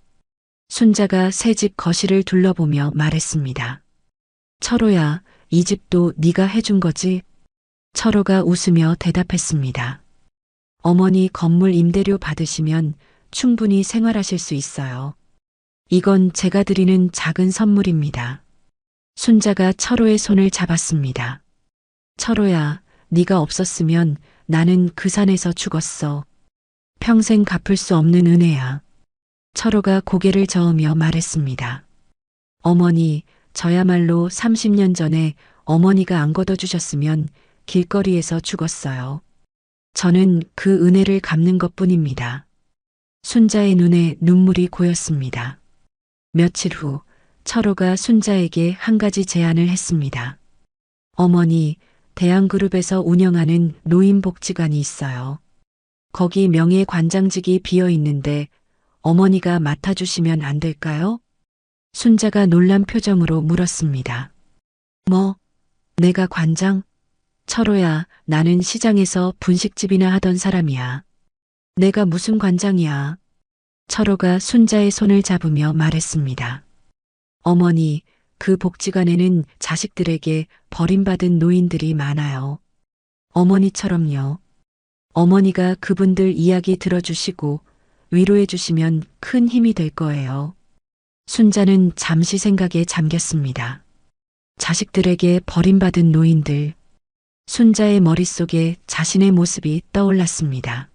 순자가 새 집 거실을 둘러보며 말했습니다. 철호야, 이 집도 네가 해준 거지? 철호가 웃으며 대답했습니다. 어머니 건물 임대료 받으시면 충분히 생활하실 수 있어요. 이건 제가 드리는 작은 선물입니다. 순자가 철호의 손을 잡았습니다. 철호야, 네가 없었으면 나는 그 산에서 죽었어. 평생 갚을 수 없는 은혜야. 철호가 고개를 저으며 말했습니다. 어머니, 저야말로 30년 전에 어머니가 안 걷어주셨으면 길거리에서 죽었어요. 저는 그 은혜를 갚는 것뿐입니다. 순자의 눈에 눈물이 고였습니다. 며칠 후 철호가 순자에게 한 가지 제안을 했습니다. 어머니, 대한그룹에서 운영하는 노인복지관이 있어요. 거기 명예관장직이 비어 있는데 어머니가 맡아주시면 안 될까요? 순자가 놀란 표정으로 물었습니다. 뭐, 내가 관장? 철호야, 나는 시장에서 분식집이나 하던 사람이야. 내가 무슨 관장이야? 철호가 순자의 손을 잡으며 말했습니다. 어머니, 그 복지관에는 자식들에게 버림받은 노인들이 많아요. 어머니처럼요. 어머니가 그분들 이야기 들어주시고 위로해 주시면 큰 힘이 될 거예요. 순자는 잠시 생각에 잠겼습니다. 자식들에게 버림받은 노인들. 순자의 머릿속에 자신의 모습이 떠올랐습니다.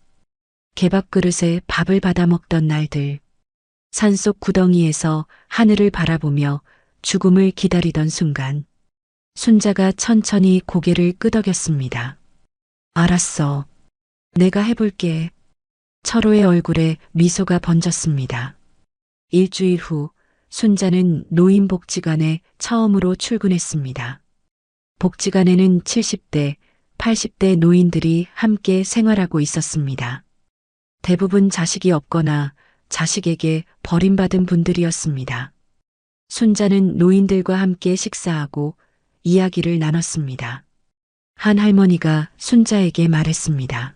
개밥 그릇에 밥을 받아 먹던 날들. 산속 구덩이에서 하늘을 바라보며 죽음을 기다리던 순간. 순자가 천천히 고개를 끄덕였습니다. 알았어. 내가 해볼게. 철호의 얼굴에 미소가 번졌습니다. 일주일 후 순자는 노인복지관에 처음으로 출근했습니다. 복지관에는 70대, 80대 노인들이 함께 생활하고 있었습니다. 대부분 자식이 없거나 자식에게 버림받은 분들이었습니다. 순자는 노인들과 함께 식사하고 이야기를 나눴습니다. 한 할머니가 순자에게 말했습니다.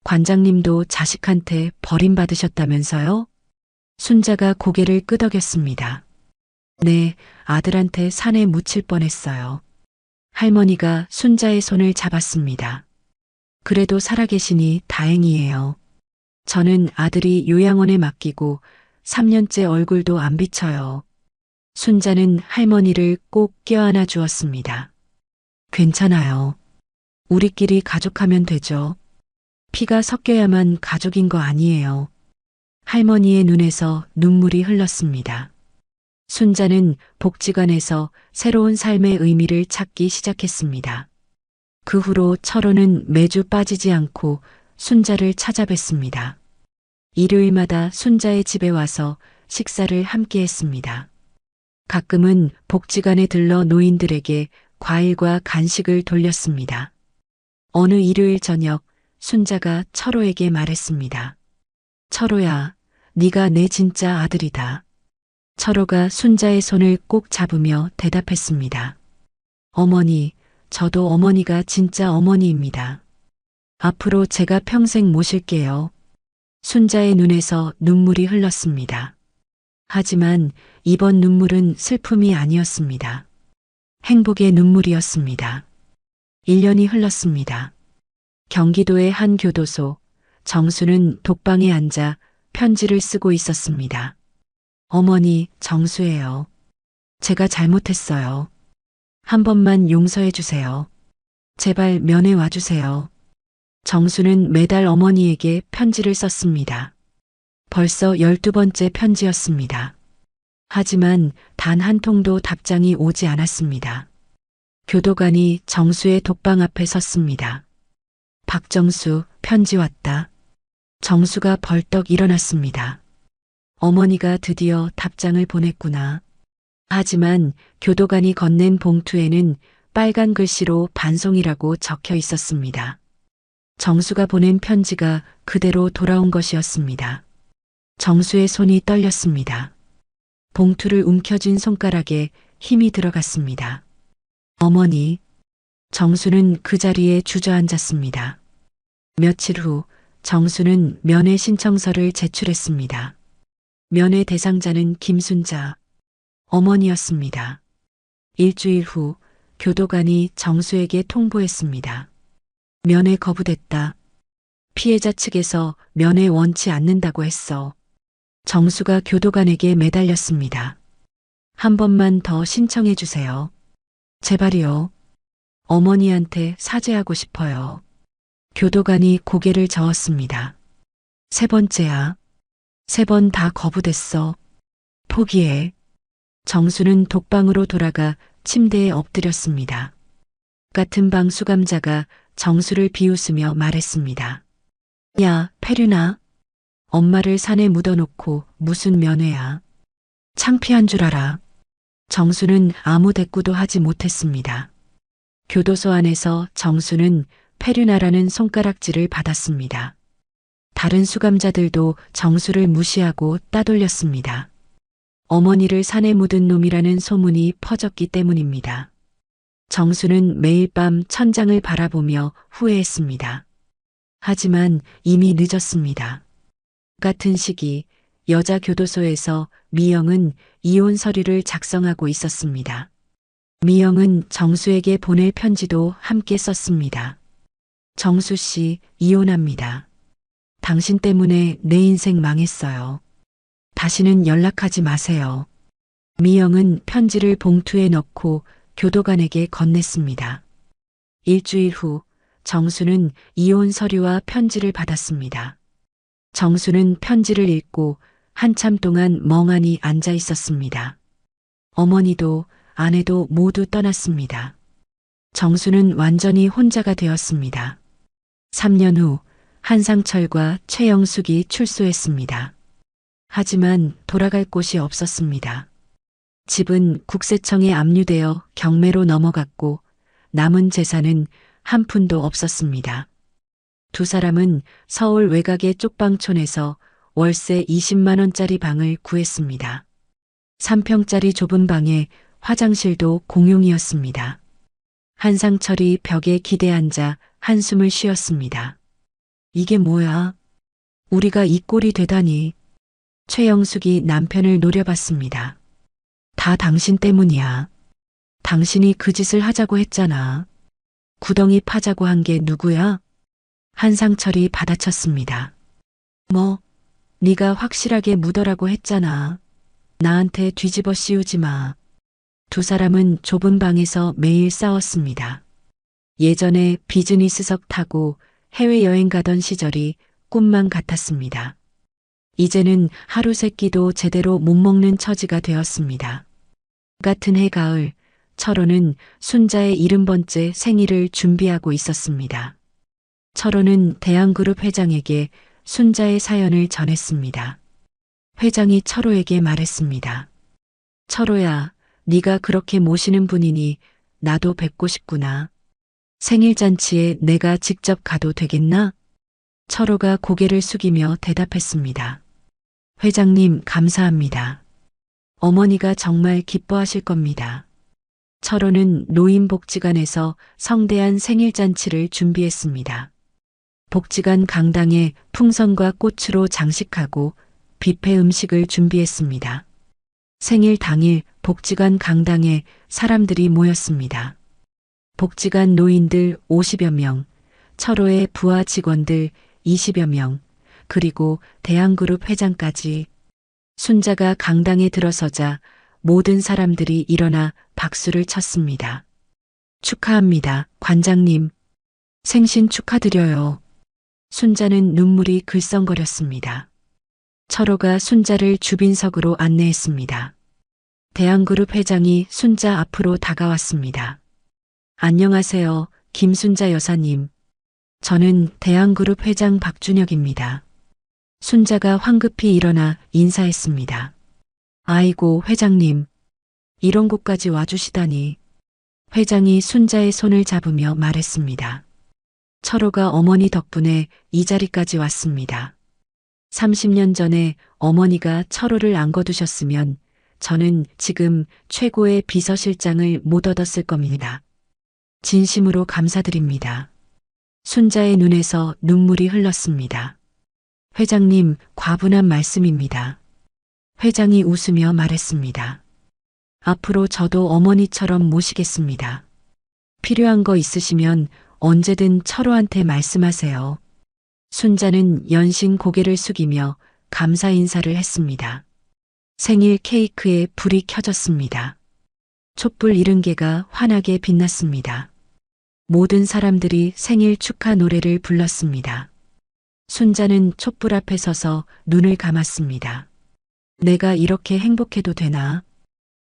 관장님도 자식한테 버림받으셨다면서요? 순자가 고개를 끄덕였습니다. 네, 아들한테 산에 묻힐 뻔했어요. 할머니가 순자의 손을 잡았습니다. 그래도 살아계시니 다행이에요. 저는 아들이 요양원에 맡기고 3년째 얼굴도 안 비쳐요. 순자는 할머니를 꼭 껴안아 주었습니다. 괜찮아요. 우리끼리 가족하면 되죠. 피가 섞여야만 가족인 거 아니에요. 할머니의 눈에서 눈물이 흘렀습니다. 순자는 복지관에서 새로운 삶의 의미를 찾기 시작했습니다. 그 후로 철호는 매주 빠지지 않고 순자를 찾아뵀습니다. 일요일마다 순자의 집에 와서 식사를 함께 했습니다. 가끔은 복지관에 들러 노인들에게 과일과 간식을 돌렸습니다. 어느 일요일 저녁 순자가 철호에게 말했습니다. 철호야, 네가 내 진짜 아들이다. 철호가 순자의 손을 꼭 잡으며 대답했습니다. 어머니, 저도 어머니가 진짜 어머니입니다. 앞으로 제가 평생 모실게요. 순자의 눈에서 눈물이 흘렀습니다. 하지만 이번 눈물은 슬픔이 아니었습니다. 행복의 눈물이었습니다. 1년이 흘렀습니다. 경기도의 한 교도소, 정수는 독방에 앉아 편지를 쓰고 있었습니다. 어머니, 정수예요. 제가 잘못했어요. 한 번만 용서해 주세요. 제발 면회 와주세요. 정수는 매달 어머니에게 편지를 썼습니다. 벌써 12번째 편지였습니다. 하지만 단 한 통도 답장이 오지 않았습니다. 교도관이 정수의 독방 앞에 섰습니다. 박정수, 편지 왔다. 정수가 벌떡 일어났습니다. 어머니가 드디어 답장을 보냈구나. 하지만 교도관이 건넨 봉투에는 빨간 글씨로 반송이라고 적혀 있었습니다. 정수가 보낸 편지가 그대로 돌아온 것이었습니다. 정수의 손이 떨렸습니다. 봉투를 움켜쥔 손가락에 힘이 들어갔습니다. 어머니, 정수는 그 자리에 주저앉았습니다. 며칠 후 정수는 면회 신청서를 제출했습니다. 면회 대상자는 김순자, 어머니였습니다. 일주일 후 교도관이 정수에게 통보했습니다. 면회 거부됐다. 피해자 측에서 면회 원치 않는다고 했어. 정수가 교도관에게 매달렸습니다. 한 번만 더 신청해 주세요. 제발이요. 어머니한테 사죄하고 싶어요. 교도관이 고개를 저었습니다. 3번째야. 3번 다 거부됐어. 포기해. 정수는 독방으로 돌아가 침대에 엎드렸습니다. 같은 방 수감자가 정수를 비웃으며 말했습니다. 야, 페륜아. 엄마를 산에 묻어놓고 무슨 면회야. 창피한 줄 알아. 정수는 아무 대꾸도 하지 못했습니다. 교도소 안에서 정수는 페륜아라는 손가락질을 받았습니다. 다른 수감자들도 정수를 무시하고 따돌렸습니다. 어머니를 산에 묻은 놈이라는 소문이 퍼졌기 때문입니다. 정수는 매일 밤 천장을 바라보며 후회했습니다. 하지만 이미 늦었습니다. 같은 시기 여자 교도소에서 미영은 이혼 서류를 작성하고 있었습니다. 미영은 정수에게 보낼 편지도 함께 썼습니다. 정수 씨, 이혼합니다. 당신 때문에 내 인생 망했어요. 다시는 연락하지 마세요. 미영은 편지를 봉투에 넣고 교도관에게 건넸습니다. 일주일 후 정수는 이혼 서류와 편지를 받았습니다. 정수는 편지를 읽고 한참 동안 멍하니 앉아 있었습니다. 어머니도 아내도 모두 떠났습니다. 정수는 완전히 혼자가 되었습니다. 3년 후 한상철과 최영숙이 출소했습니다. 하지만 돌아갈 곳이 없었습니다. 집은 국세청에 압류되어 경매로 넘어갔고 남은 재산은 한 푼도 없었습니다. 두 사람은 서울 외곽의 쪽방촌에서 월세 20만 원짜리 방을 구했습니다. 3평짜리 좁은 방에 화장실도 공용이었습니다. 한상철이 벽에 기대 앉아 한숨을 쉬었습니다. 이게 뭐야? 우리가 이 꼴이 되다니. 최영숙이 남편을 노려봤습니다. 다 당신 때문이야. 당신이 그 짓을 하자고 했잖아. 구덩이 파자고 한 게 누구야? 한상철이 받아쳤습니다. 뭐, 네가 확실하게 묻어라고 했잖아. 나한테 뒤집어 씌우지 마. 두 사람은 좁은 방에서 매일 싸웠습니다. 예전에 비즈니스석 타고 해외여행 가던 시절이 꿈만 같았습니다. 이제는 하루 세끼도 제대로 못 먹는 처지가 되었습니다. 같은 해 가을, 철호는 순자의 70번째 생일을 준비하고 있었습니다. 철호는 대한그룹 회장에게 순자의 사연을 전했습니다. 회장이 철호에게 말했습니다. 철호야, 네가 그렇게 모시는 분이니 나도 뵙고 싶구나. 생일잔치에 내가 직접 가도 되겠나? 철호가 고개를 숙이며 대답했습니다. 회장님, 감사합니다. 어머니가 정말 기뻐하실 겁니다. 철호는 노인복지관에서 성대한 생일잔치를 준비했습니다. 복지관 강당에 풍선과 꽃으로 장식하고 뷔페 음식을 준비했습니다. 생일 당일 복지관 강당에 사람들이 모였습니다. 복지관 노인들 50여 명, 철호의 부하 직원들 20여 명, 그리고 대한그룹 회장까지. 순자가 강당에 들어서자 모든 사람들이 일어나 박수를 쳤습니다. 축하합니다, 관장님. 생신 축하드려요. 순자는 눈물이 글썽거렸습니다. 철호가 순자를 주빈석으로 안내했습니다. 대한그룹 회장이 순자 앞으로 다가왔습니다. 안녕하세요, 김순자 여사님. 저는 대한그룹 회장 박준혁입니다. 순자가 황급히 일어나 인사했습니다. 아이고, 회장님. 이런 곳까지 와주시다니. 회장이 순자의 손을 잡으며 말했습니다. 철호가 어머니 덕분에 이 자리까지 왔습니다. 30년 전에 어머니가 철호를 안 거두셨으면 저는 지금 최고의 비서실장을 못 얻었을 겁니다. 진심으로 감사드립니다. 순자의 눈에서 눈물이 흘렀습니다. 회장님, 과분한 말씀입니다. 회장이 웃으며 말했습니다. 앞으로 저도 어머니처럼 모시겠습니다. 필요한 거 있으시면 언제든 철호한테 말씀하세요. 순자는 연신 고개를 숙이며 감사 인사를 했습니다. 생일 케이크에 불이 켜졌습니다. 촛불 70개가 환하게 빛났습니다. 모든 사람들이 생일 축하 노래를 불렀습니다. 순자는 촛불 앞에 서서 눈을 감았습니다. 내가 이렇게 행복해도 되나?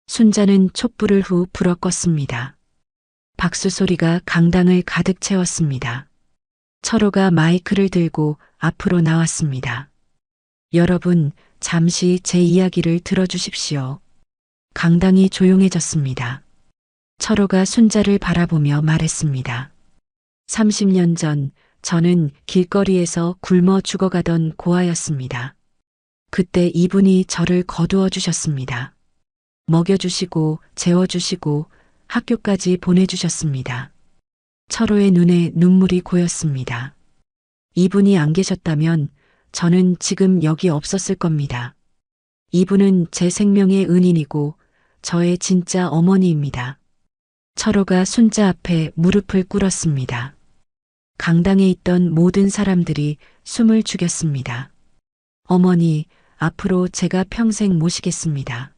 순자는 촛불을 후 불어 껐습니다. 박수 소리가 강당을 가득 채웠습니다. 철호가 마이크를 들고 앞으로 나왔습니다. 여러분, 잠시 제 이야기를 들어주십시오. 강당이 조용해졌습니다. 철호가 순자를 바라보며 말했습니다. 30년 전 저는 길거리에서 굶어 죽어가던 고아였습니다. 그때 이분이 저를 거두어 주셨습니다. 먹여주시고 재워주시고 학교까지 보내주셨습니다. 철호의 눈에 눈물이 고였습니다. 이분이 안 계셨다면 저는 지금 여기 없었을 겁니다. 이분은 제 생명의 은인이고 저의 진짜 어머니입니다. 철호가 순자 앞에 무릎을 꿇었습니다. 강당에 있던 모든 사람들이 숨을 죽였습니다. 어머니, 앞으로 제가 평생 모시겠습니다.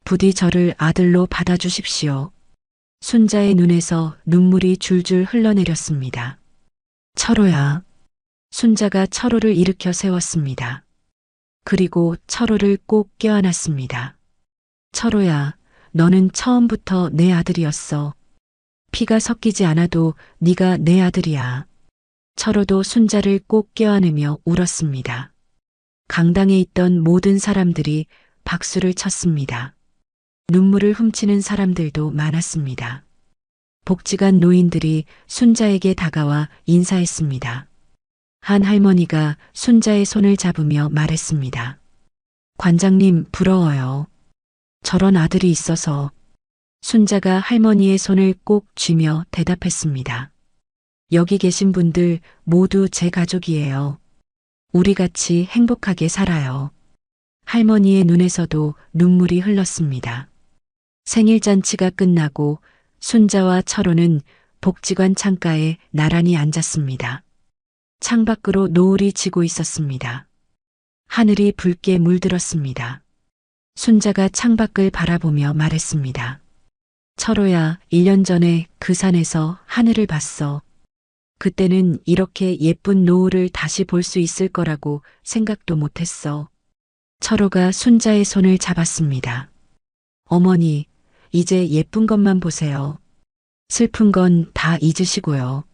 부디 저를 아들로 받아주십시오. 순자의 눈에서 눈물이 줄줄 흘러내렸습니다. 철호야. 순자가 철호를 일으켜 세웠습니다. 그리고 철호를 꼭 껴안았습니다. 철호야, 너는 처음부터 내 아들이었어. 피가 섞이지 않아도 네가 내 아들이야. 철호도 순자를 꼭 껴안으며 울었습니다. 강당에 있던 모든 사람들이 박수를 쳤습니다. 눈물을 훔치는 사람들도 많았습니다. 복지관 노인들이 순자에게 다가와 인사했습니다. 한 할머니가 순자의 손을 잡으며 말했습니다. 관장님, 부러워요. 저런 아들이 있어서. 순자가 할머니의 손을 꼭 쥐며 대답했습니다. 여기 계신 분들 모두 제 가족이에요. 우리 같이 행복하게 살아요. 할머니의 눈에서도 눈물이 흘렀습니다. 생일잔치가 끝나고 순자와 철호는 복지관 창가에 나란히 앉았습니다. 창밖으로 노을이 지고 있었습니다. 하늘이 붉게 물들었습니다. 순자가 창밖을 바라보며 말했습니다. 철호야, 1년 전에 그 산에서 하늘을 봤어. 그때는 이렇게 예쁜 노을을 다시 볼 수 있을 거라고 생각도 못했어. 철호가 순자의 손을 잡았습니다. 어머니, 이제 예쁜 것만 보세요. 슬픈 건 다 잊으시고요.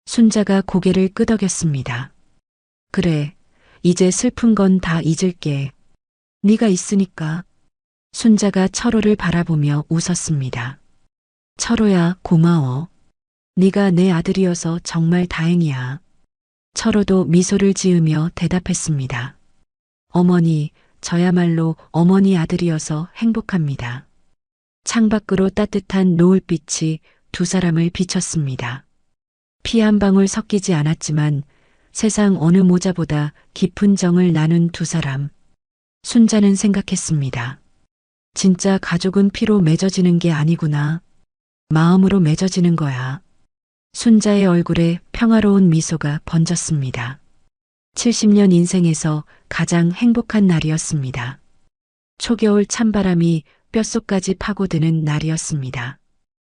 순자가 고개를 끄덕였습니다. 그래, 이제 슬픈 건 다 잊을게. 네가 있으니까. 순자가 철호를 바라보며 웃었습니다. 철호야, 고마워. 네가 내 아들이어서 정말 다행이야. 철호도 미소를 지으며 대답했습니다. 어머니, 저야말로 어머니 아들이어서 행복합니다. 창밖으로 따뜻한 노을빛이 두 사람을 비췄습니다. 피 한 방울 섞이지 않았지만 세상 어느 모자보다 깊은 정을 나눈 두 사람. 순자는 생각했습니다. 진짜 가족은 피로 맺어지는 게 아니구나. 마음으로 맺어지는 거야. 순자의 얼굴에 평화로운 미소가 번졌습니다. 70년 인생에서 가장 행복한 날이었습니다. 초겨울 찬바람이 뼛속까지 파고드는 날이었습니다.